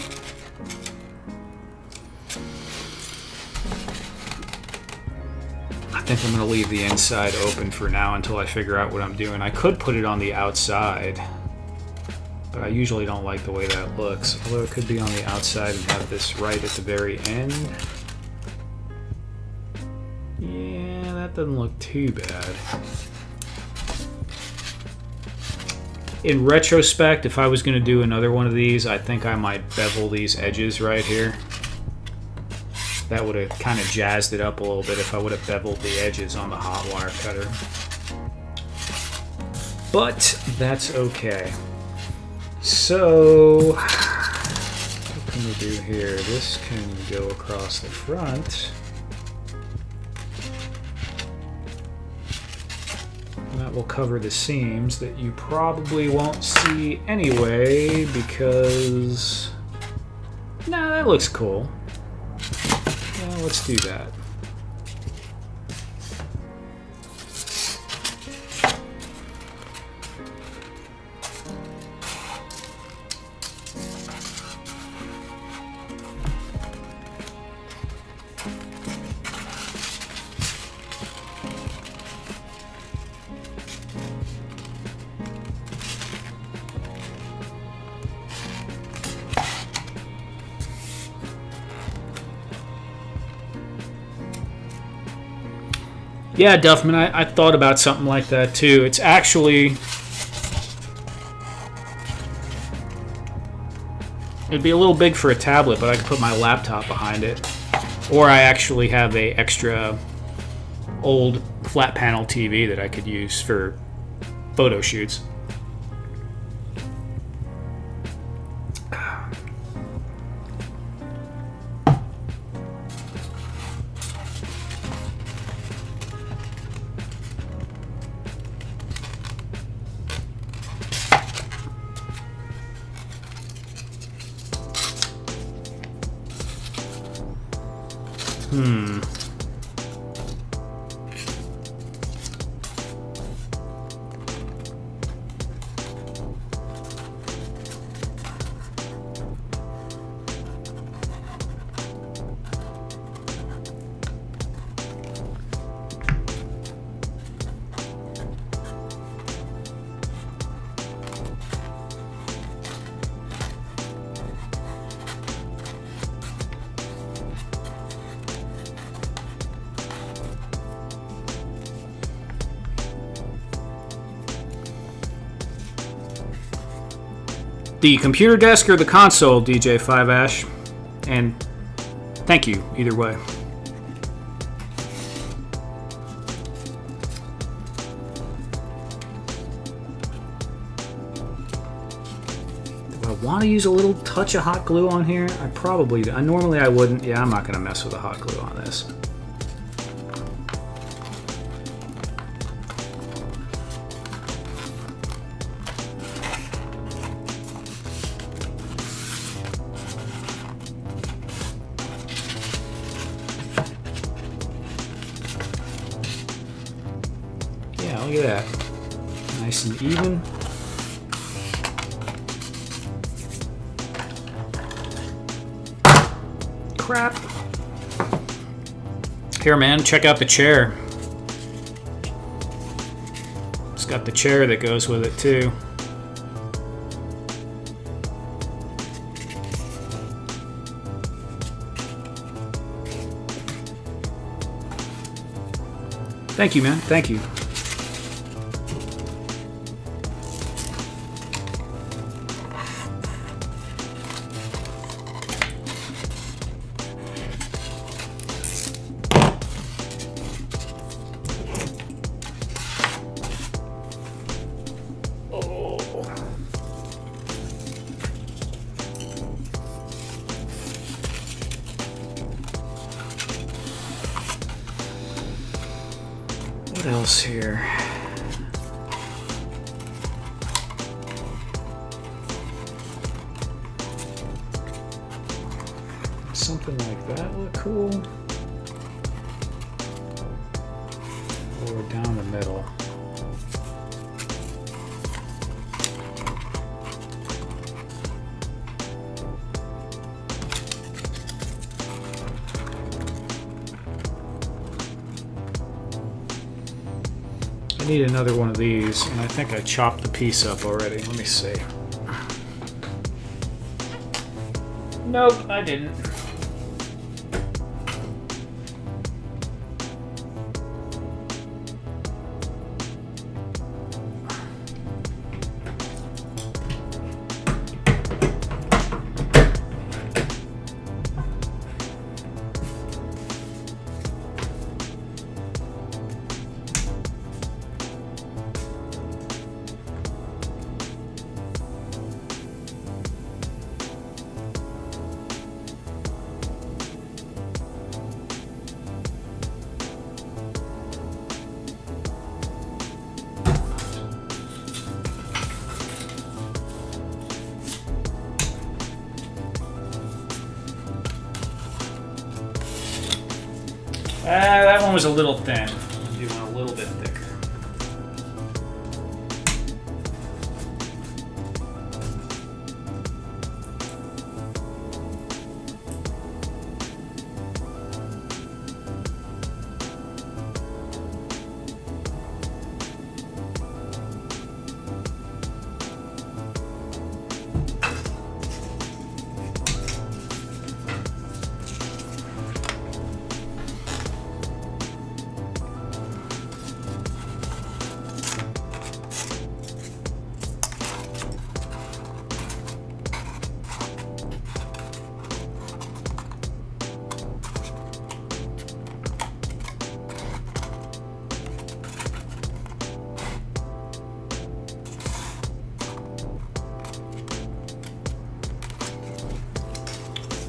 I think I'm going to leave the inside open for now until I figure out what I'm doing. I could put it on the outside, but I usually don't like the way that looks. Although it could be on the outside and have this right at the very end. Yeah, that doesn't look too bad. In retrospect, if I was going to do another one of these, I think I might bevel these edges right here. That would have kind of jazzed it up a little bit if I would have beveled the edges on the hot wire cutter. But that's okay. So, what can we do here? This can go across the front. And that will cover the seams that you probably won't see anyway because... Nah, that looks cool. Yeah, let's do that. Yeah, Duffman, I thought about something like that too. It's actually... It'd be a little big for a tablet, but I could put my laptop behind it. Or I actually have a extra old flat panel TV that I could use for photo shoots. The computer desk or the console, DJ5 Ash? And thank you, either way. Do I want to use a little touch of hot glue on here? I probably do. Normally I wouldn't. Yeah, I'm not going to mess with the hot glue on this. Yeah, look at that. Nice and even. Crap. Here, man, check out the chair. It's got the chair that goes with it, too. Thank you, man. Thank you. What else here? Something like that look cool. Or down the middle. I need another one of these, and I think I chopped the piece up already. Let me see. Nope, I didn't. That one was a little thin. You want a little bit thicker.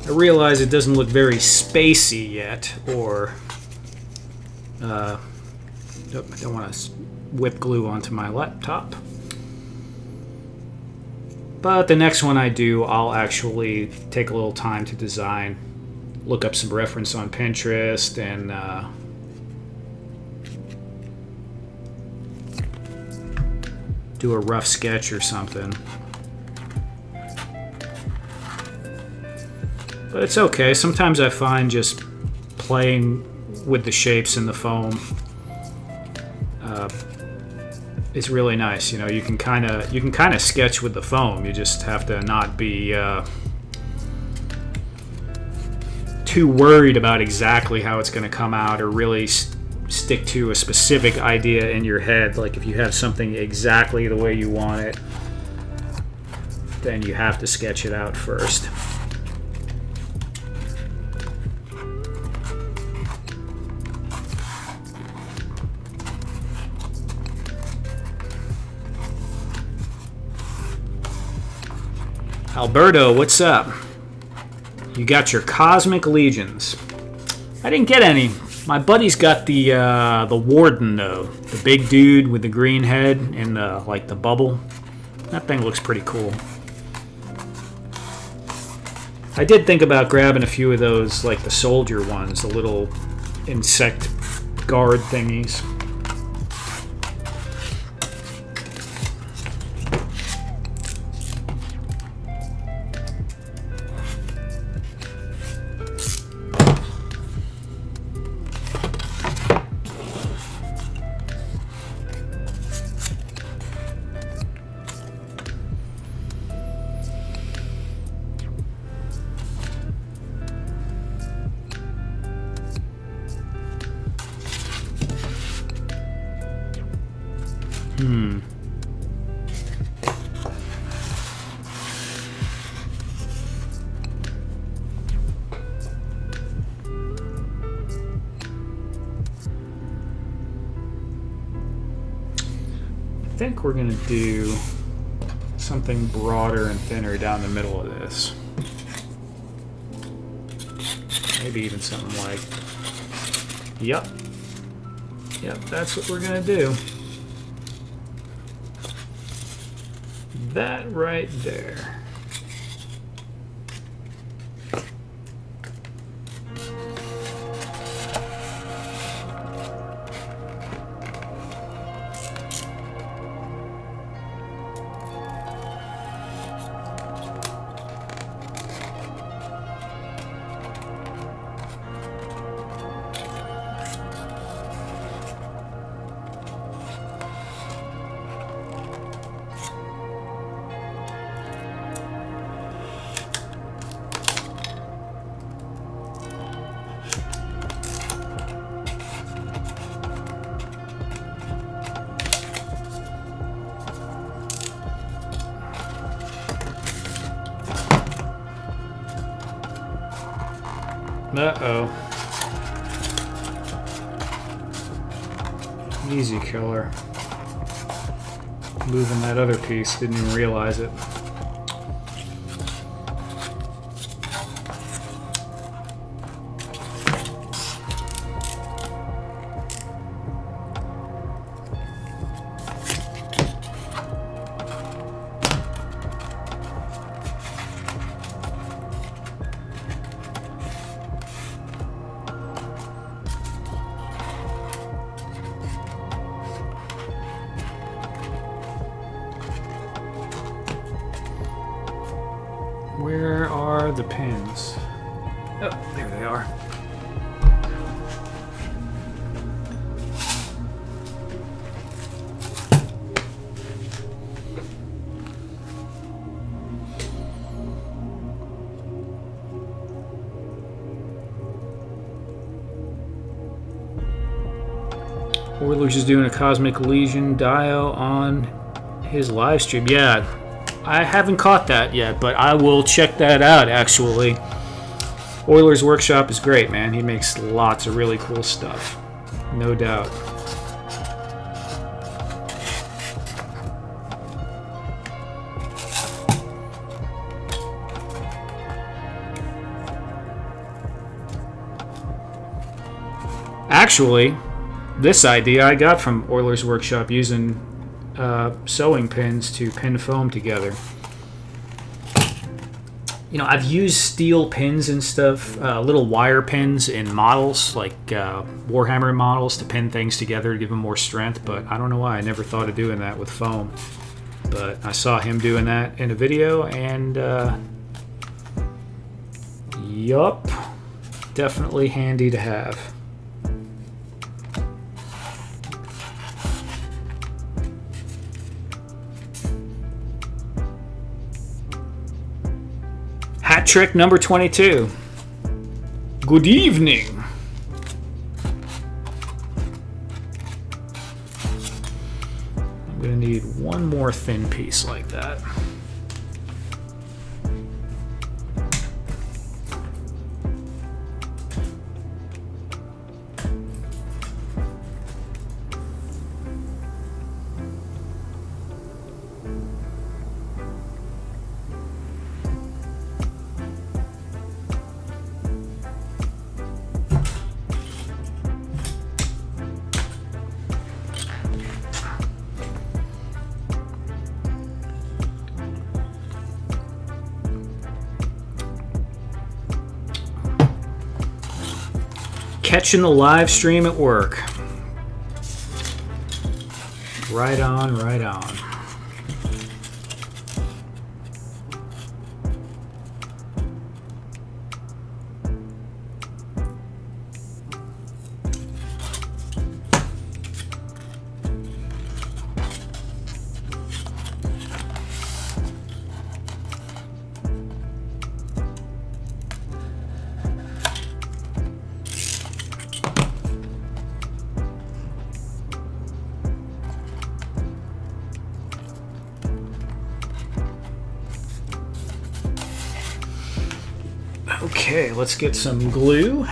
I realize it doesn't look very spacey yet, or I don't want to whip glue onto my laptop. But the next one I do, I'll actually take a little time to design, look up some reference on Pinterest, and do a rough sketch or something. But it's okay. Sometimes I find just playing with the shapes in the foam is really nice. You know, you can kind of sketch with the foam. You just have to not be too worried about exactly how it's going to come out, or really stick to a specific idea in your head. Like if you have something exactly the way you want it, then you have to sketch it out first. Alberto, what's up? You got your Cosmic Legions. I didn't get any. My buddy's got the Warden though, the big dude with the green head and like the bubble. That thing looks pretty cool. I did think about grabbing a few of those, like the soldier ones, the little insect guard thingies. I think we're going to do something broader and thinner down the middle of this. Maybe even something like, yep, that's what we're going to do. That right there. Uh-oh. Easy killer. Moving that other piece, didn't even realize it. Where are the pins? Oh, there they are. Orler's is doing a Cosmic Legion dio on his live stream. Yeah, I haven't caught that yet, but I will check that out, actually. Euler's Workshop is great, man. He makes lots of really cool stuff. No doubt. Actually, this idea I got from Euler's Workshop using sewing pins to pin foam together. You know, I've used steel pins and stuff, little wire pins in models, like Warhammer models, to pin things together to give them more strength, but I don't know why I never thought of doing that with foam. But I saw him doing that in a video, and yup, definitely handy to have. Hat trick number 22. Good evening. I'm going to need one more thin piece like that. Catching the live stream at work. Right on, right on. Okay, let's get some glue.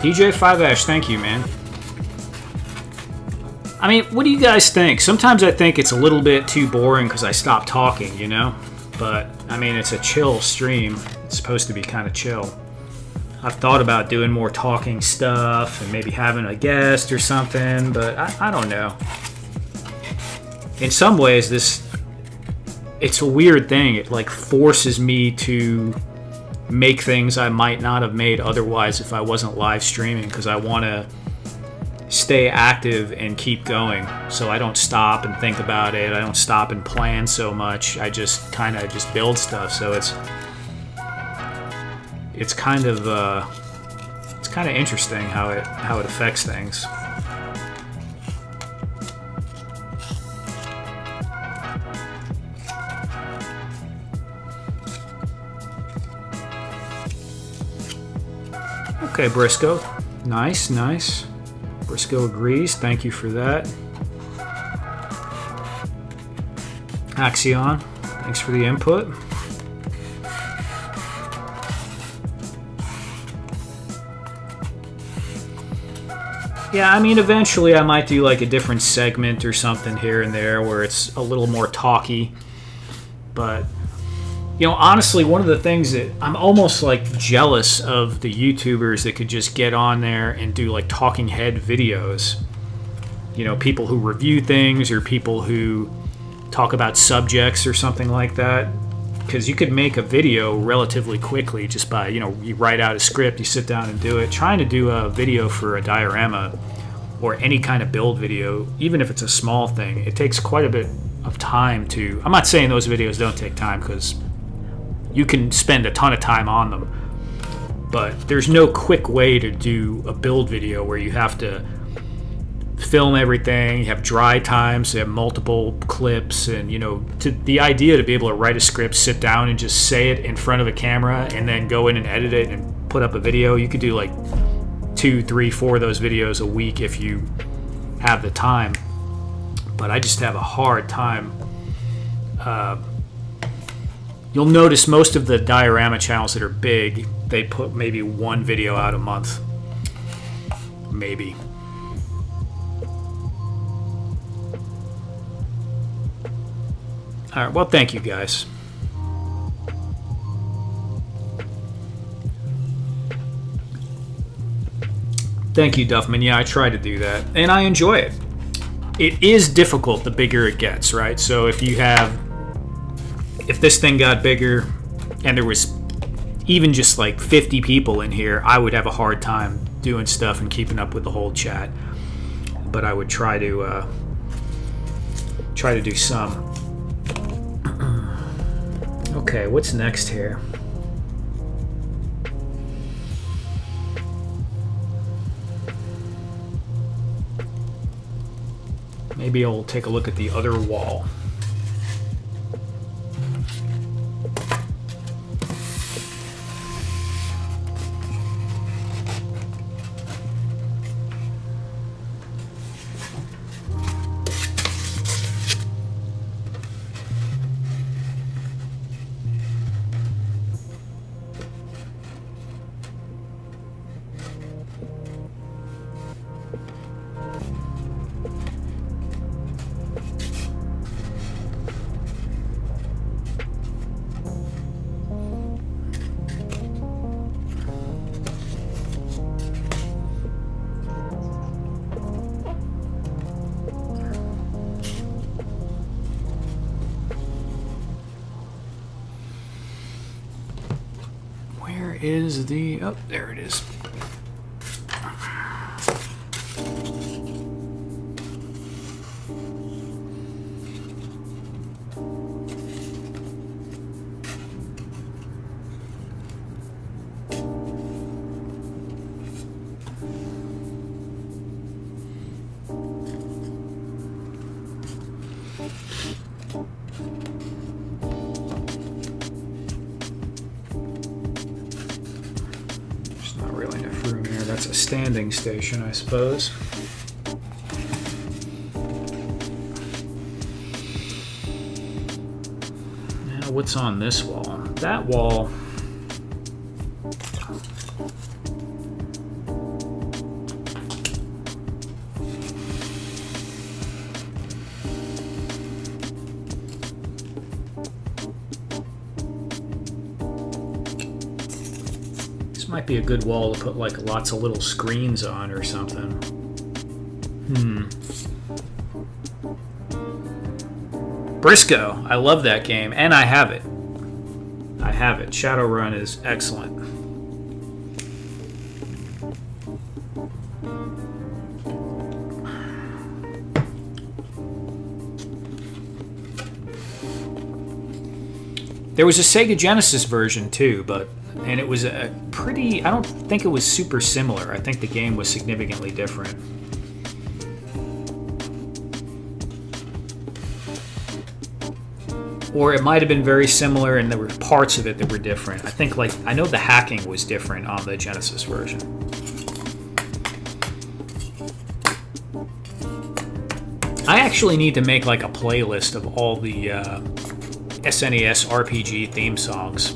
DJ 5Ash, thank you, man. I mean, what do you guys think? Sometimes I think it's a little bit too boring because I stop talking, you know? But, I mean, it's a chill stream. It's supposed to be kind of chill. I've thought about doing more talking stuff and maybe having a guest or something, but I don't know. In some ways, it's a weird thing. It, like, forces me to make things I might not have made otherwise if I wasn't live streaming, because I want to stay active and keep going, so I don't stop and think about it. I don't stop and plan so much. I just kind of just build stuff. So it's kind of interesting how it affects things. Okay, Briscoe. Nice, nice. Briscoe agrees. Thank you for that. Axion, thanks for the input. Yeah, I mean, eventually I might do like a different segment or something here and there where it's a little more talky. But, you know, honestly, one of the things that I'm almost like jealous of the YouTubers that could just get on there and do like talking head videos. You know, people who review things or people who talk about subjects or something like that. Because you could make a video relatively quickly just by, you know, you write out a script, you sit down and do it. Trying to do a video for a diorama or any kind of build video, even if it's a small thing, it takes quite a bit of time to... I'm not saying those videos don't take time, because you can spend a ton of time on them. But there's no quick way to do a build video where you have to film everything, you have dry times, you have multiple clips, and, you know, the idea to be able to write a script, sit down and just say it in front of a camera and then go in and edit it and put up a video. You could do like 2, 3, 4 of those videos a week if you have the time. But I just have a hard time You'll notice most of the diorama channels that are big, they put maybe one video out a month. Maybe. All right, well, thank you guys. Thank you, Duffman. Yeah, I try to do that, and I enjoy it. It is difficult the bigger it gets, right? So if this thing got bigger and there was even just like 50 people in here, I would have a hard time doing stuff and keeping up with the whole chat. But I would try to do some. Okay, what's next here? Maybe I'll take a look at the other wall. Is the... oh, there it is. That's a standing station, I suppose. Now, what's on this wall? That wall... might be a good wall to put like lots of little screens on or something. Briscoe, I love that game, and I have it. Shadowrun is excellent. There was a Sega Genesis version too, and it was a pretty... I don't think it was super similar. I think the game was significantly different. Or it might have been very similar and there were parts of it that were different. I know the hacking was different on the Genesis version. I actually need to make like a playlist of all the SNES RPG theme songs,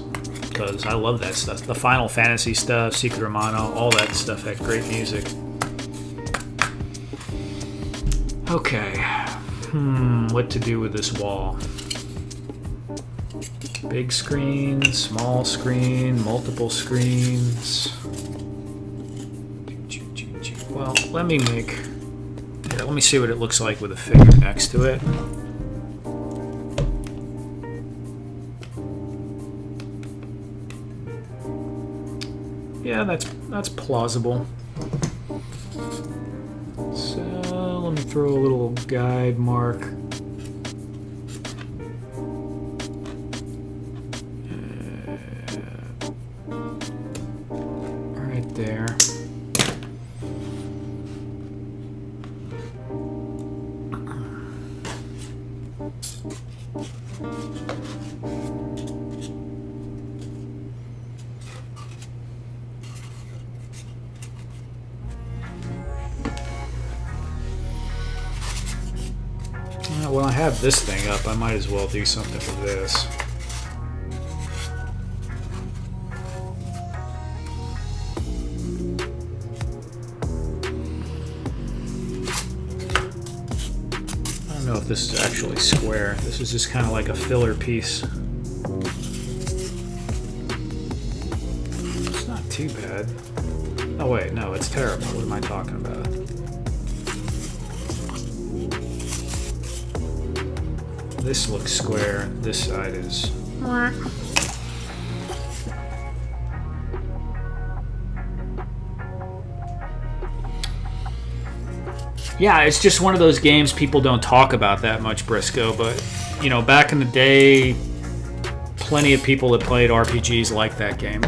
because I love that stuff. The Final Fantasy stuff, Secret of Mana, all that stuff had great music. Okay. What to do with this wall? Big screen, small screen, multiple screens. Well, let me see what it looks like with a figure next to it. Yeah, that's plausible. So let me throw a little guide mark right there. Well, I have this thing up. I might as well do something with this. this is actually square. This is just kind of like a filler piece. It's not too bad. Oh wait, no, it's terrible. What am I talking about? This looks square. This side is... Yeah, it's just one of those games people don't talk about that much, Briscoe, but, you know, back in the day, plenty of people that played RPGs liked that game.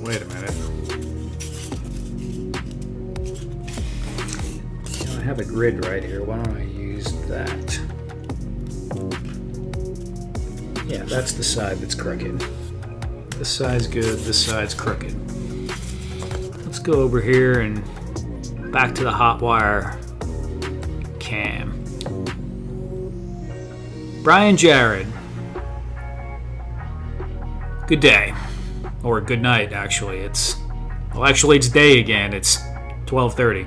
Wait a minute. You know, I have a grid right here. Why don't I use that? Yeah, that's the side that's crooked. This side's good, this side's crooked. Let's go over here and back to the hot wire cam. Brian Jared. Good day. Or good night, actually. It's day again. It's 12:30.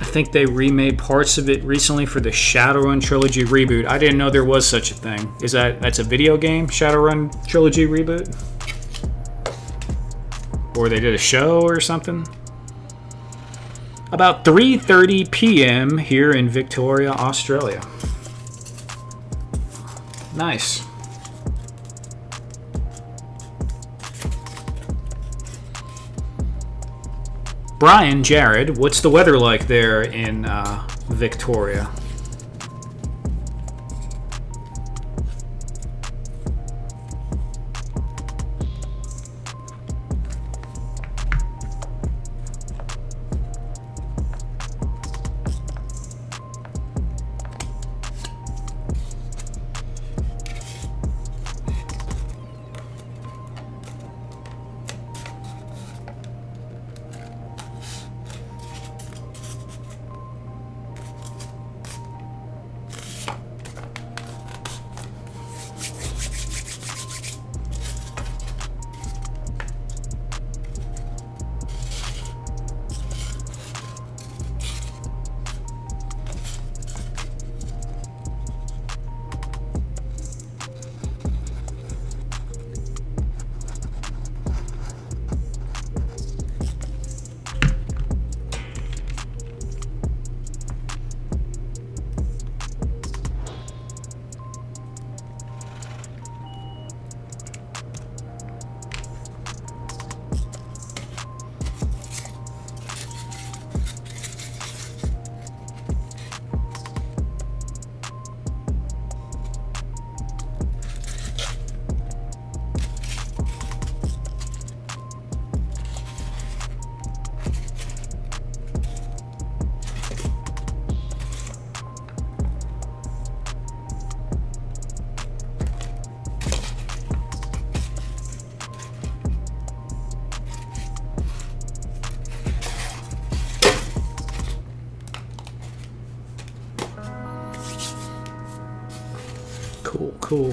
I think they remade parts of it recently for the Shadowrun Trilogy reboot. I didn't know there was such a thing. That's a video game, Shadowrun Trilogy reboot? Or they did a show or something? About 3:30 p.m. here in Victoria, Australia. Nice. Brian, Jared, what's the weather like there in Victoria?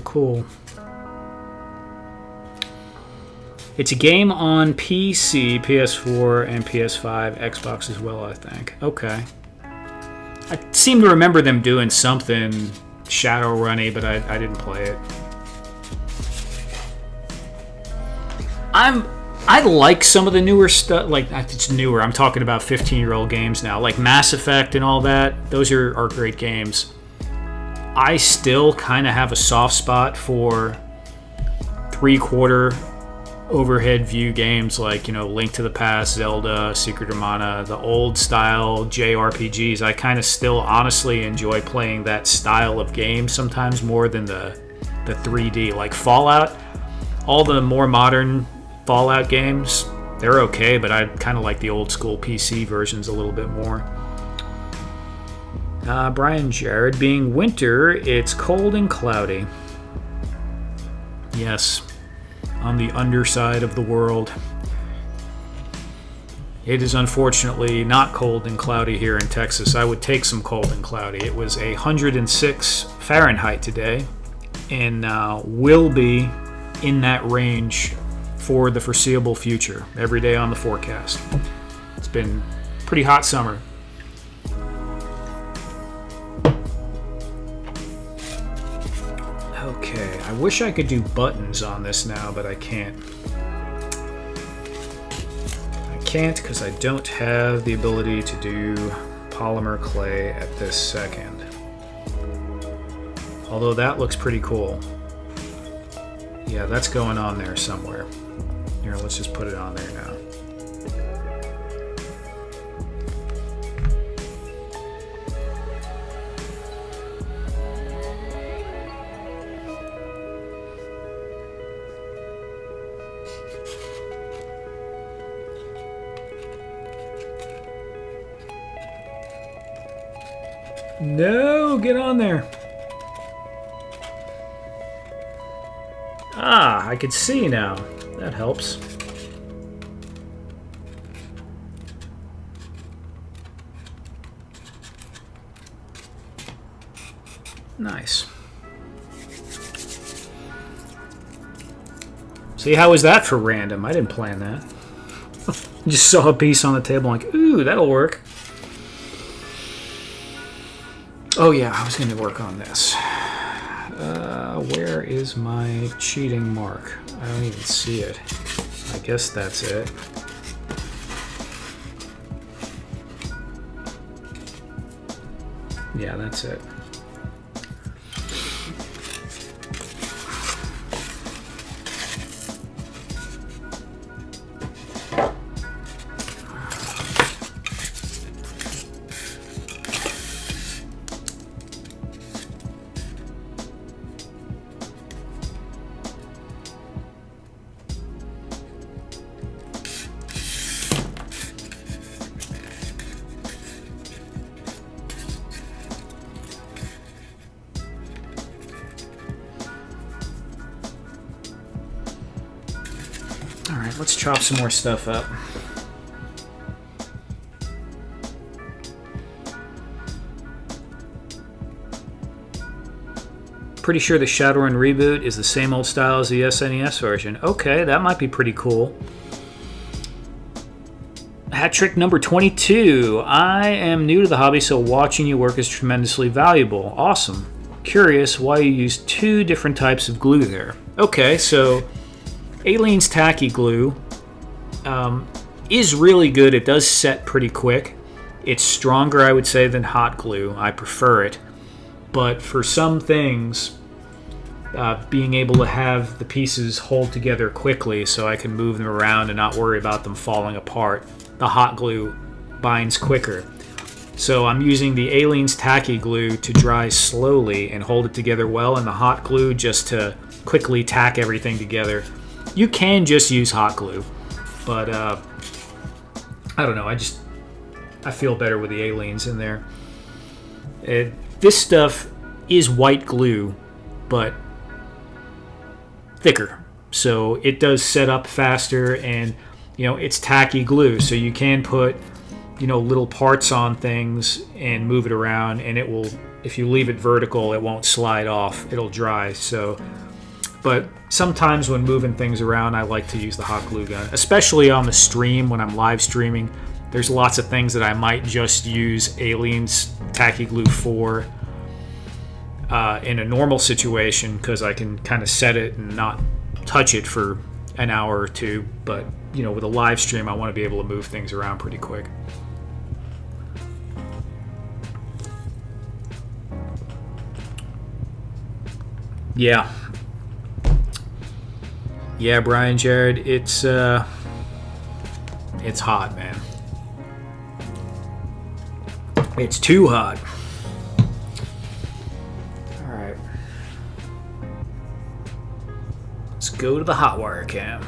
Cool. It's a game on PC, PS4, and PS5, Xbox as well, I think. Okay. I seem to remember them doing something Shadowrunny, but I didn't play it. I like some of the newer stuff. Like, it's newer. I'm talking about 15-year-old games now. Like Mass Effect and all that. Those are great games. I still kind of have a soft spot for 3/4 overhead view games like, Link to the Past, Zelda, Secret of Mana, the old style JRPGs. I kind of still honestly enjoy playing that style of game sometimes more than the 3D. Like Fallout, all the more modern Fallout games, they're okay, but I kind of like the old school PC versions a little bit more. Brian Jared, being winter, it's cold and cloudy. Yes, on the underside of the world. It is unfortunately not cold and cloudy here in Texas. I would take some cold and cloudy. It was 106 Fahrenheit today, and will be in that range for the foreseeable future, every day on the forecast. It's been a pretty hot summer. Okay, I wish I could do buttons on this now, but I can't. I can't because I don't have the ability to do polymer clay at this second. Although that looks pretty cool. Yeah, that's going on there somewhere. Here, let's just put it on there now. No, get on there. Ah, I can see now. That helps. Nice. See, how was that for random? I didn't plan that. Just saw a piece on the table like, ooh, that'll work. Oh yeah, I was going to work on this. Where is my cheating mark? I don't even see it. I guess that's it. Yeah, that's it. Alright, let's chop some more stuff up. Pretty sure the Shadowrun reboot is the same old style as the SNES version. Okay, that might be pretty cool. Hat trick number 22. I am new to the hobby, so watching you work is tremendously valuable. Awesome. Curious why you use 2 different types of glue there. Okay, so Aleene's Tacky Glue is really good. It does set pretty quick. It's stronger, I would say, than hot glue. I prefer it. But for some things, being able to have the pieces hold together quickly so I can move them around and not worry about them falling apart, the hot glue binds quicker. So I'm using the Aleene's Tacky Glue to dry slowly and hold it together well, and the hot glue just to quickly tack everything together. You can just use hot glue, but I don't know. I feel better with the Aleene's in there. This stuff is white glue, but thicker, so it does set up faster, and it's tacky glue, so you can put little parts on things and move it around, and it will if you leave it vertical, it won't slide off. It'll dry. So, but sometimes when moving things around, I like to use the hot glue gun, especially on the stream when I'm live streaming. There's lots of things that I might just use Aliens Tacky Glue for in a normal situation because I can kind of set it and not touch it for an hour or two. But, you know, with a live stream, I want to be able to move things around pretty quick. Yeah. Yeah, Brian Jared, it's hot, man. It's too hot. All right. Let's go to the hot wire cam.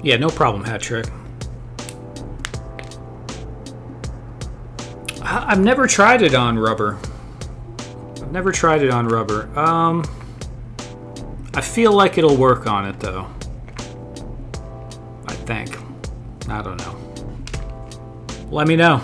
Yeah, no problem, Hat Trick. I've never tried it on rubber. I feel like it'll work on it, though. I think. I don't know. Let me know.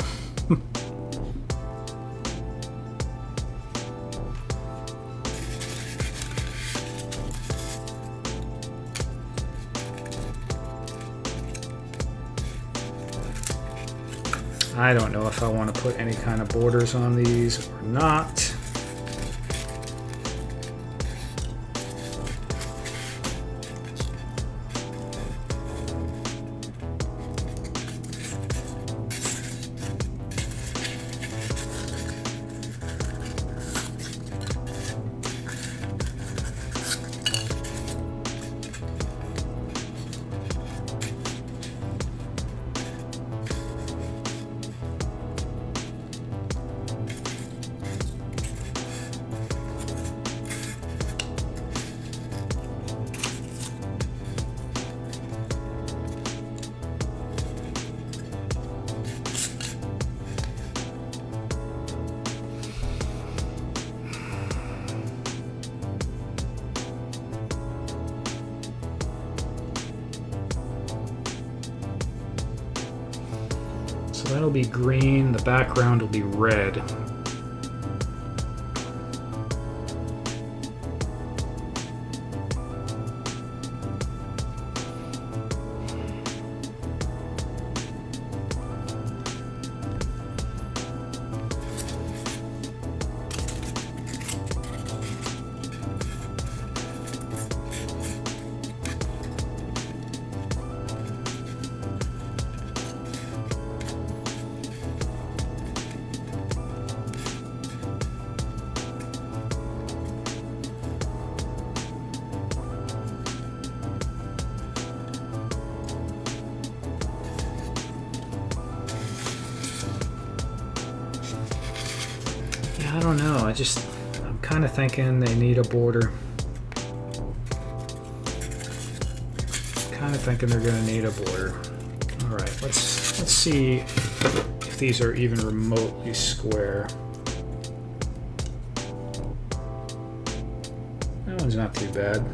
I don't know if I want to put any kind of borders on these or not. So that'll be green, the background will be red. I don't know. I'm kind of thinking they need a border. Kind of thinking they're going to need a border. All right, let's see if these are even remotely square. That one's not too bad.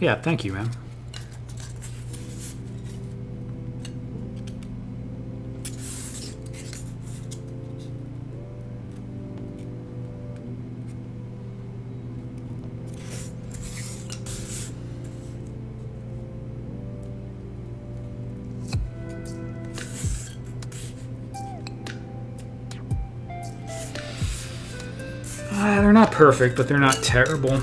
Yeah, thank you, man. They're not perfect, but they're not terrible.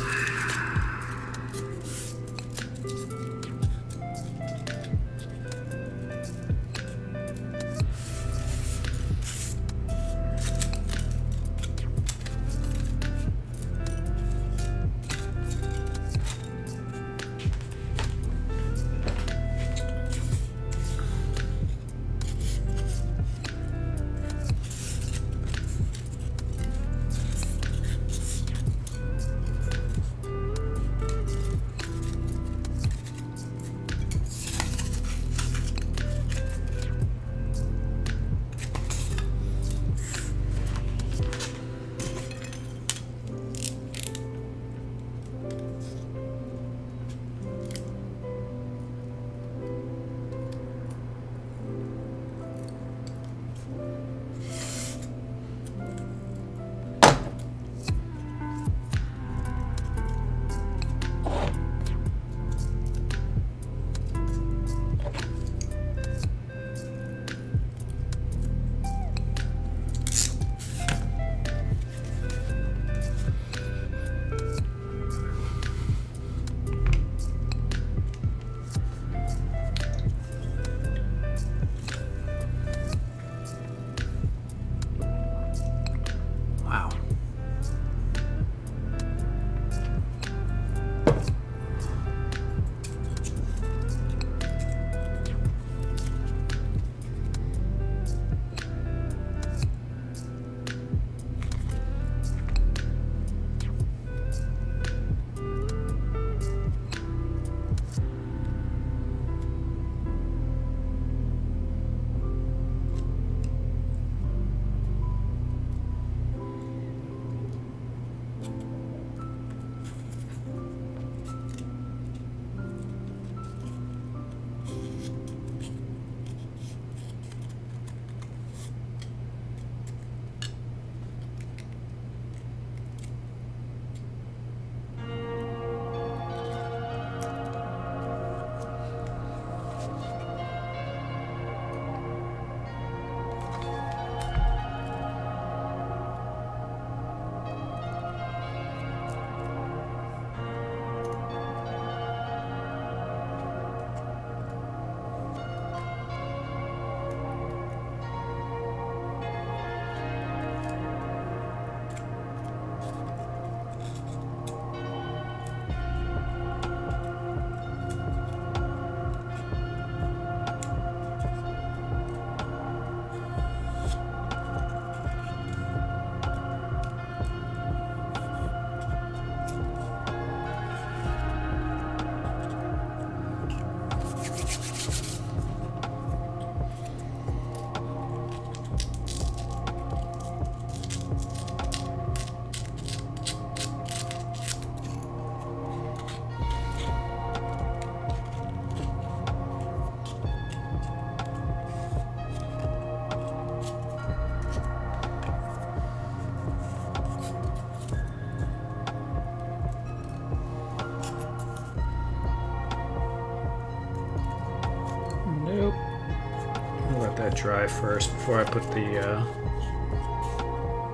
it dry first before I put the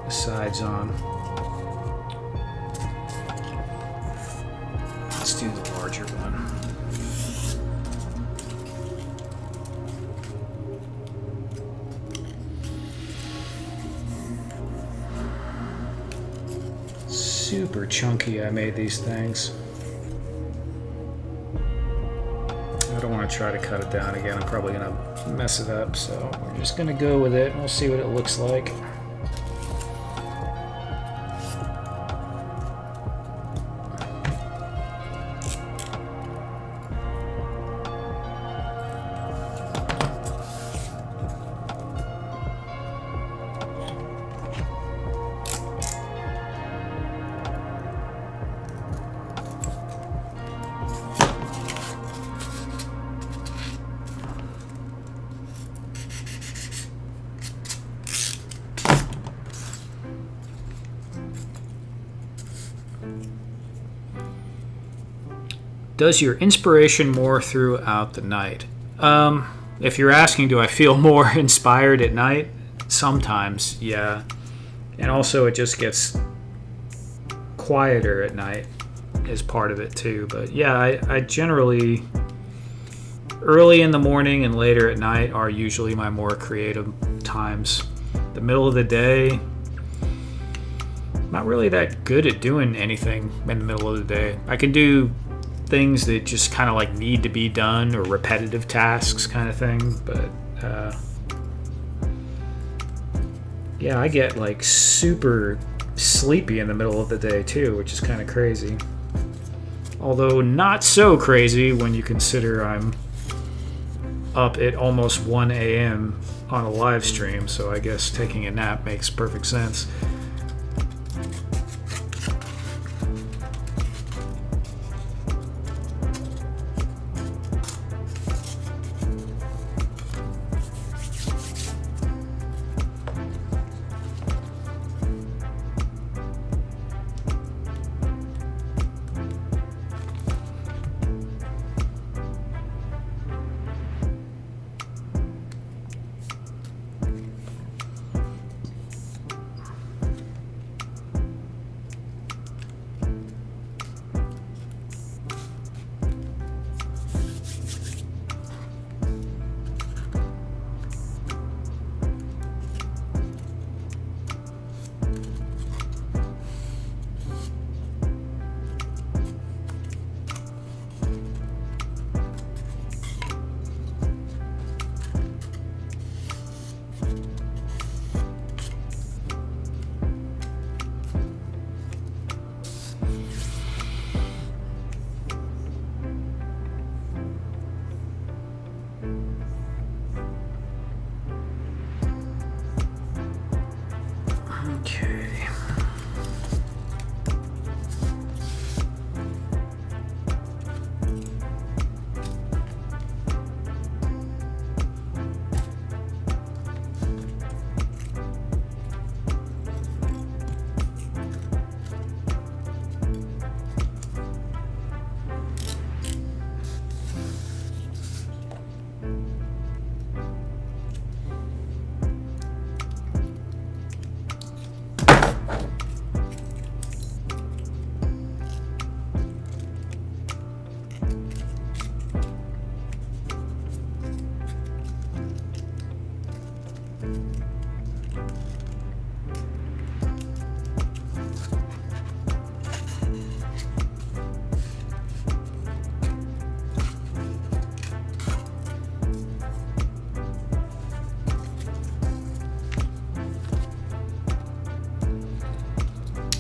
sides on. Let's do the larger one. Super chunky I made these things. I don't want to try to cut it down again. I'm probably going to mess it up, so we're just going to go with it and we'll see what it looks like. Does your inspiration more throughout the night? If you're asking, do I feel more inspired at night? Sometimes, yeah. And also it just gets quieter at night is part of it too. But yeah, I generally, early in the morning and later at night are usually my more creative times. The middle of the day, not really that good at doing anything in the middle of the day. I can do things that just kind of like need to be done or repetitive tasks kind of thing, but yeah, I get like super sleepy in the middle of the day too, which is kind of crazy. Although not so crazy when you consider I'm up at almost 1 a.m. on a live stream, so I guess taking a nap makes perfect sense. Okay.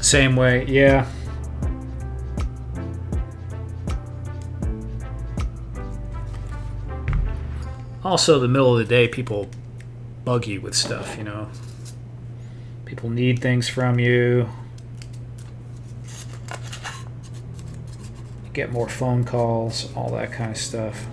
Same way, yeah. Also, the middle of the day, people bug you with stuff, you know. People need things from you. You get more phone calls, all that kind of stuff.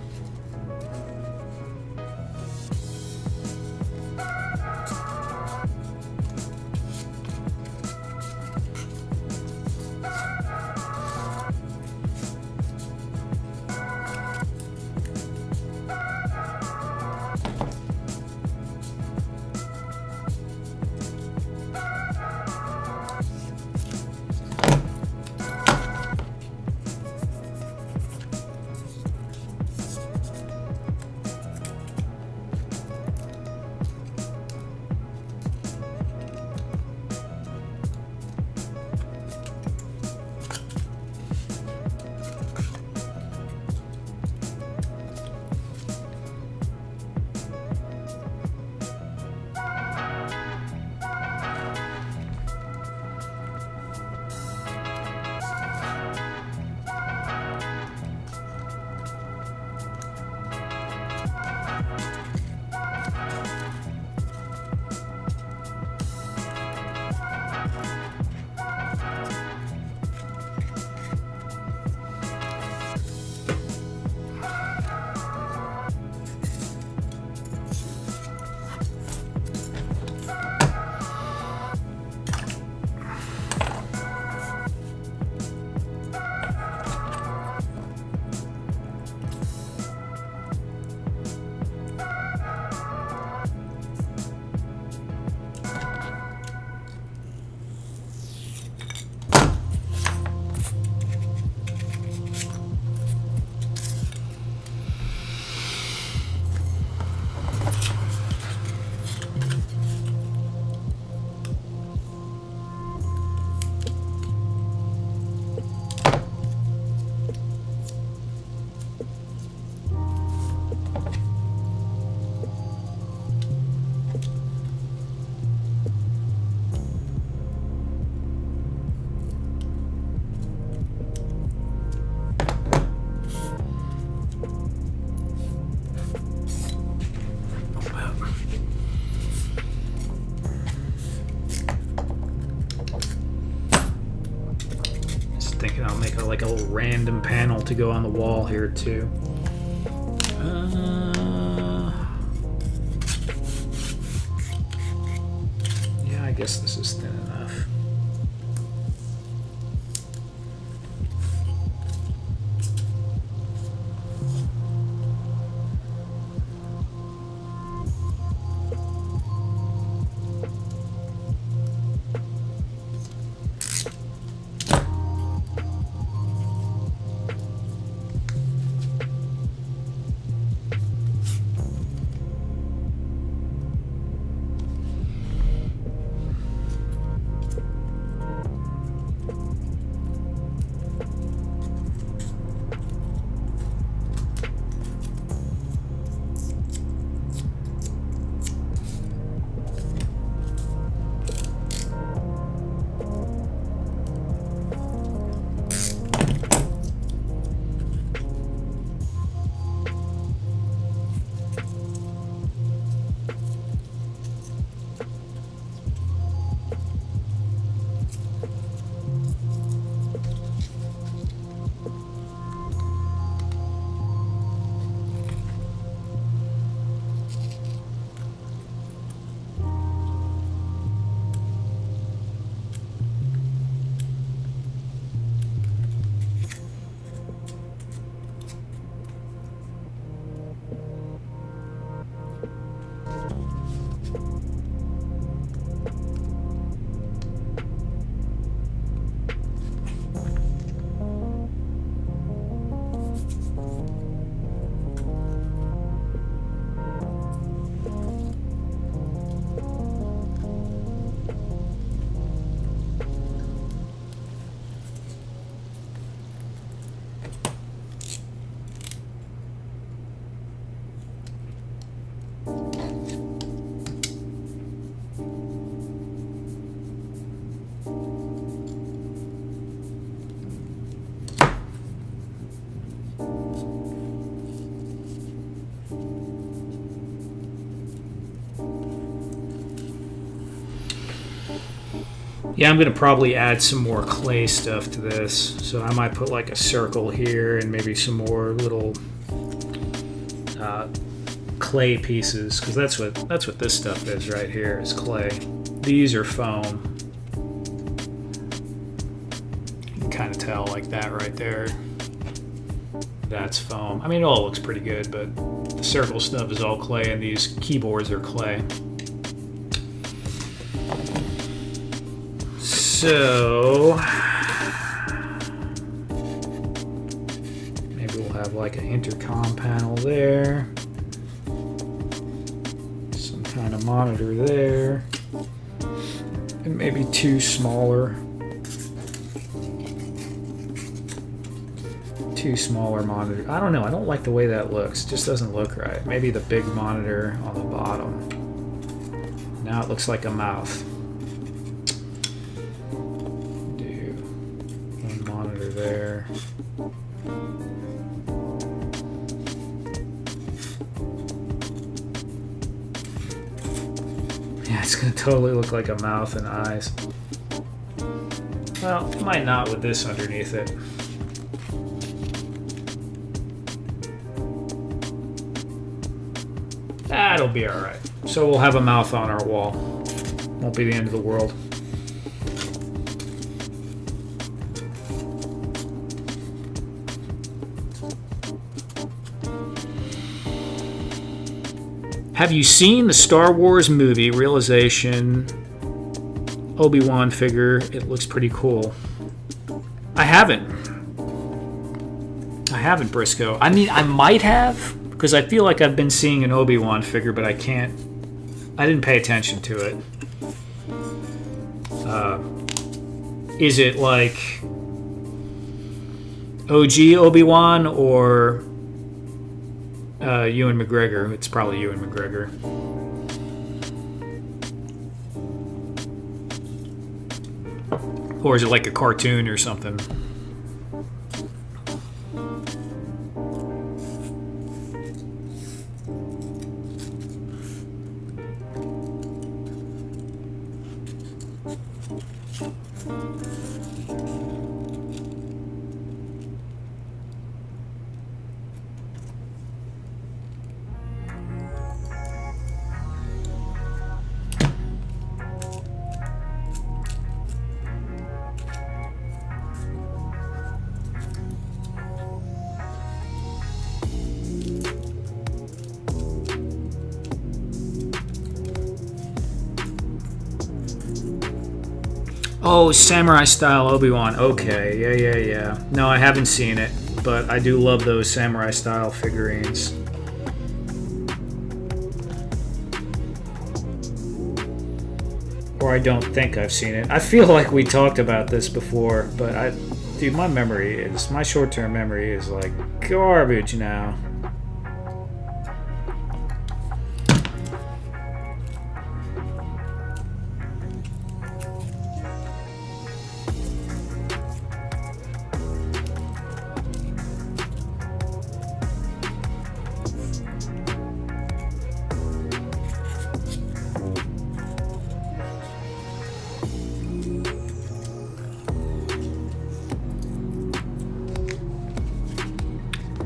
make like a little random panel to go on the wall here too. Yeah, I guess this is thin enough. Yeah, I'm going to probably add some more clay stuff to this. So I might put like a circle here and maybe some more little clay pieces, because that's what this stuff is right here, is clay. These are foam. You can kind of tell like that right there. That's foam. I mean, it all looks pretty good, but the circle stuff is all clay, and these keyboards are clay. So maybe we'll have like an intercom panel there, some kind of monitor there, and maybe two smaller monitors. I don't know. I don't like the way that looks. It just doesn't look right. Maybe the big monitor on the bottom. Now it looks like a mouth. There. Yeah, it's gonna totally look like a mouth and eyes. Well, it might not with this underneath it. That'll be alright. So we'll have a mouth on our wall. Won't be the end of the world. Have you seen the Star Wars movie Realization Obi-Wan figure? It looks pretty cool. I haven't, Briscoe. I mean, I might have, because I feel like I've been seeing an Obi-Wan figure, but I didn't pay attention to it. Is it like OG Obi-Wan or Ewan McGregor? It's probably Ewan McGregor. Or is it like a cartoon or something? Oh, samurai style Obi-Wan. Okay, yeah. No, I haven't seen it, but I do love those samurai style figurines. Or I don't think I've seen it. I feel like we talked about this before, but dude, my short-term memory is like garbage now.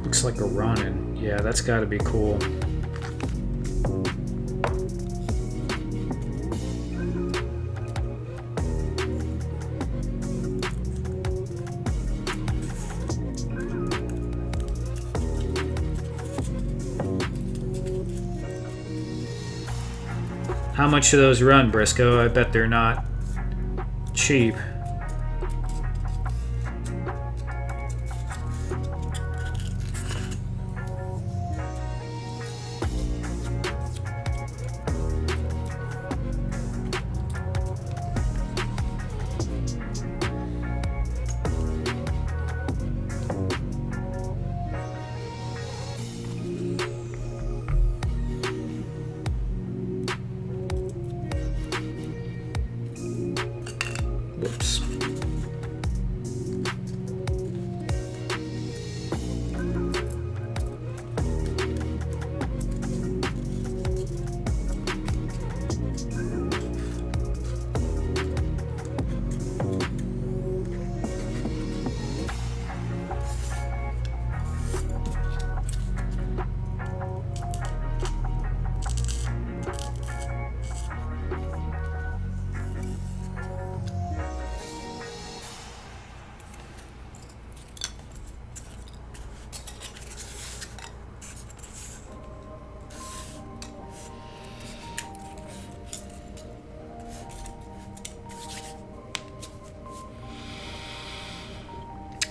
Looks like a Ronin. Yeah, that's got to be cool. How much do those run, Briscoe? I bet they're not cheap. Whoops.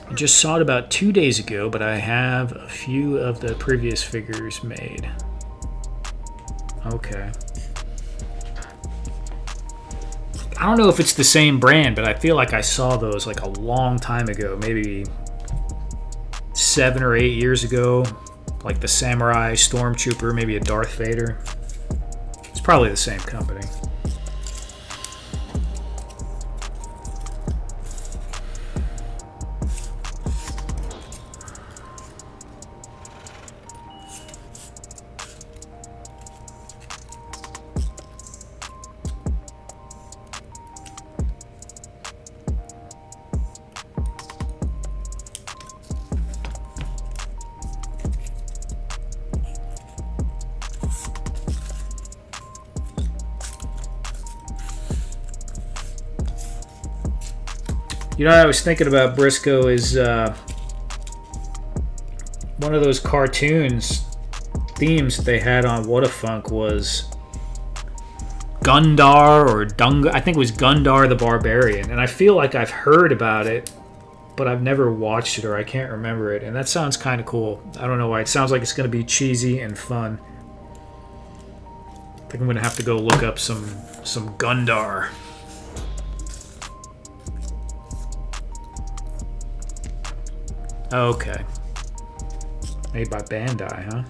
I just saw it about 2 days ago, but I have a few of the previous figures made. Okay. I don't know if it's the same brand, but I feel like I saw those like a long time ago, maybe 7 or 8 years ago. Like the Samurai Stormtrooper, maybe a Darth Vader. It's probably the same company. You know what I was thinking about, Briscoe, is one of those cartoons themes that they had on What-a-Funk was Gundar or Dunga. I think it was Gundar the Barbarian. And I feel like I've heard about it, but I've never watched it or I can't remember it. And that sounds kind of cool. I don't know why. It sounds like it's going to be cheesy and fun. I think I'm going to have to go look up some Gundar. Okay. Made by Bandai, huh?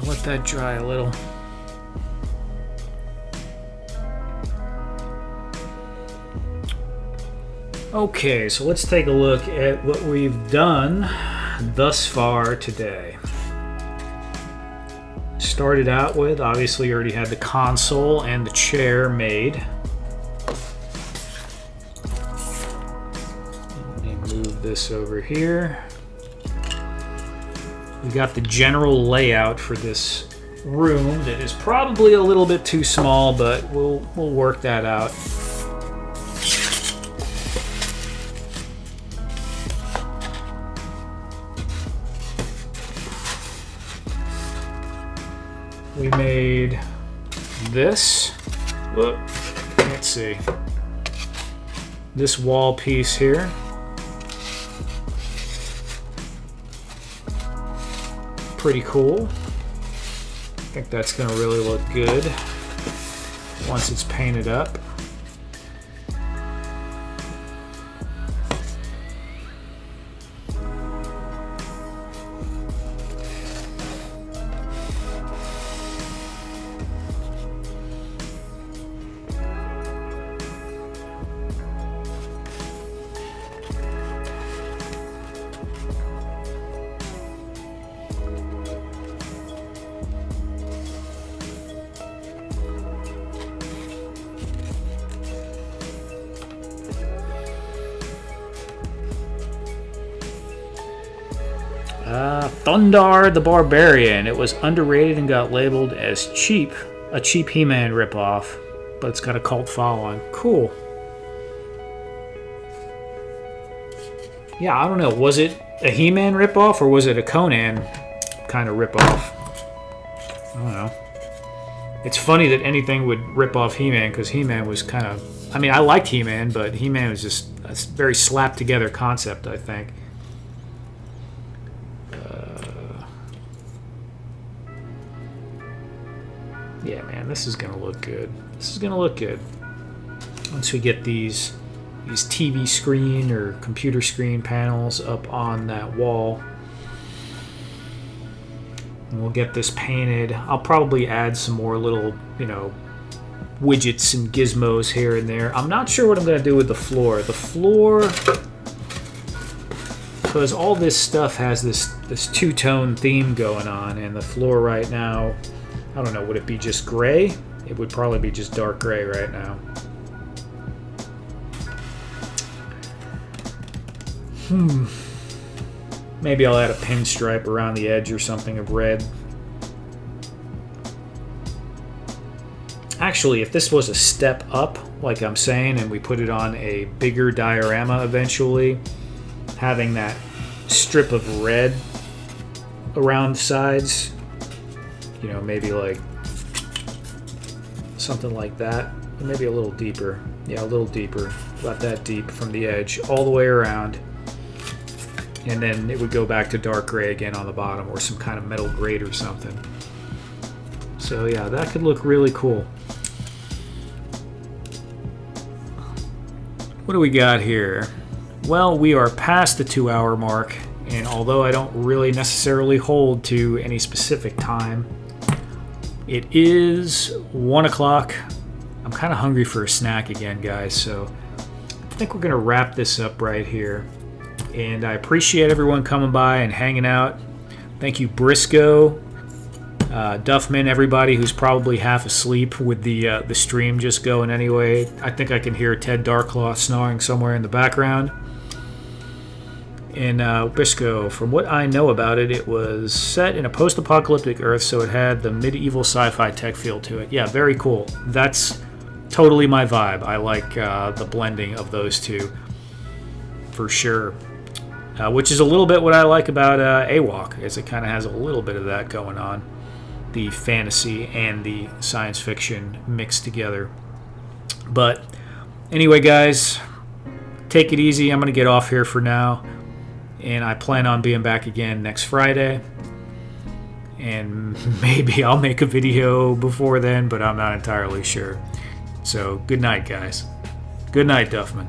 Let that dry a little. Okay, so let's take a look at what we've done thus far today. Started out with, obviously you already had the console and the chair made. Let me move this over here. We got the general layout for this room that is probably a little bit too small, but we'll work that out. We made this. Whoop, can't see. This wall piece here. Pretty cool. I think that's going to really look good once it's painted up. Thundar the Barbarian. It was underrated and got labeled as cheap, a cheap He-Man ripoff, but it's got a cult following. Cool. Yeah, I don't know. Was it a He-Man ripoff or was it a Conan kind of ripoff? I don't know. It's funny that anything would rip off He-Man because He-Man was kind of... I mean, I liked He-Man, but He-Man was just a very slapped together concept, I think. Yeah, man, this is gonna look good. This is gonna look good. Once we get these TV screen or computer screen panels up on that wall, and we'll get this painted. I'll probably add some more little, widgets and gizmos here and there. I'm not sure what I'm gonna do with the floor. The floor, because all this stuff has this two-tone theme going on, and the floor right now, I don't know, would it be just gray? It would probably be just dark gray right now. Maybe I'll add a pinstripe around the edge or something of red. Actually, if this was a step up, like I'm saying, and we put it on a bigger diorama eventually, having that strip of red around the sides, maybe like something like that. Maybe a little deeper. Yeah, a little deeper. About that deep from the edge all the way around. And then it would go back to dark gray again on the bottom, or some kind of metal grate or something. So yeah, that could look really cool. What do we got here? Well, we are past the 2-hour mark, and although I don't really necessarily hold to any specific time, it is 1 o'clock. I'm kind of hungry for a snack again, guys, so I think we're going to wrap this up right here. And I appreciate everyone coming by and hanging out. Thank you, Briscoe, Duffman, everybody who's probably half asleep with the stream just going anyway. I think I can hear Ted Darklaw snoring somewhere in the background. And Briscoe, from what I know about it, it was set in a post-apocalyptic Earth, so it had the medieval sci-fi tech feel to it. Yeah, very cool. That's totally my vibe. I like the blending of those two, for sure. Which is a little bit what I like about AWOC, as it kind of has a little bit of that going on. The fantasy and the science fiction mixed together. But anyway, guys, take it easy. I'm going to get off here for now. and I plan on being back again next Friday. And maybe I'll make a video before then, but I'm not entirely sure. So good night, guys. Good night, Duffman.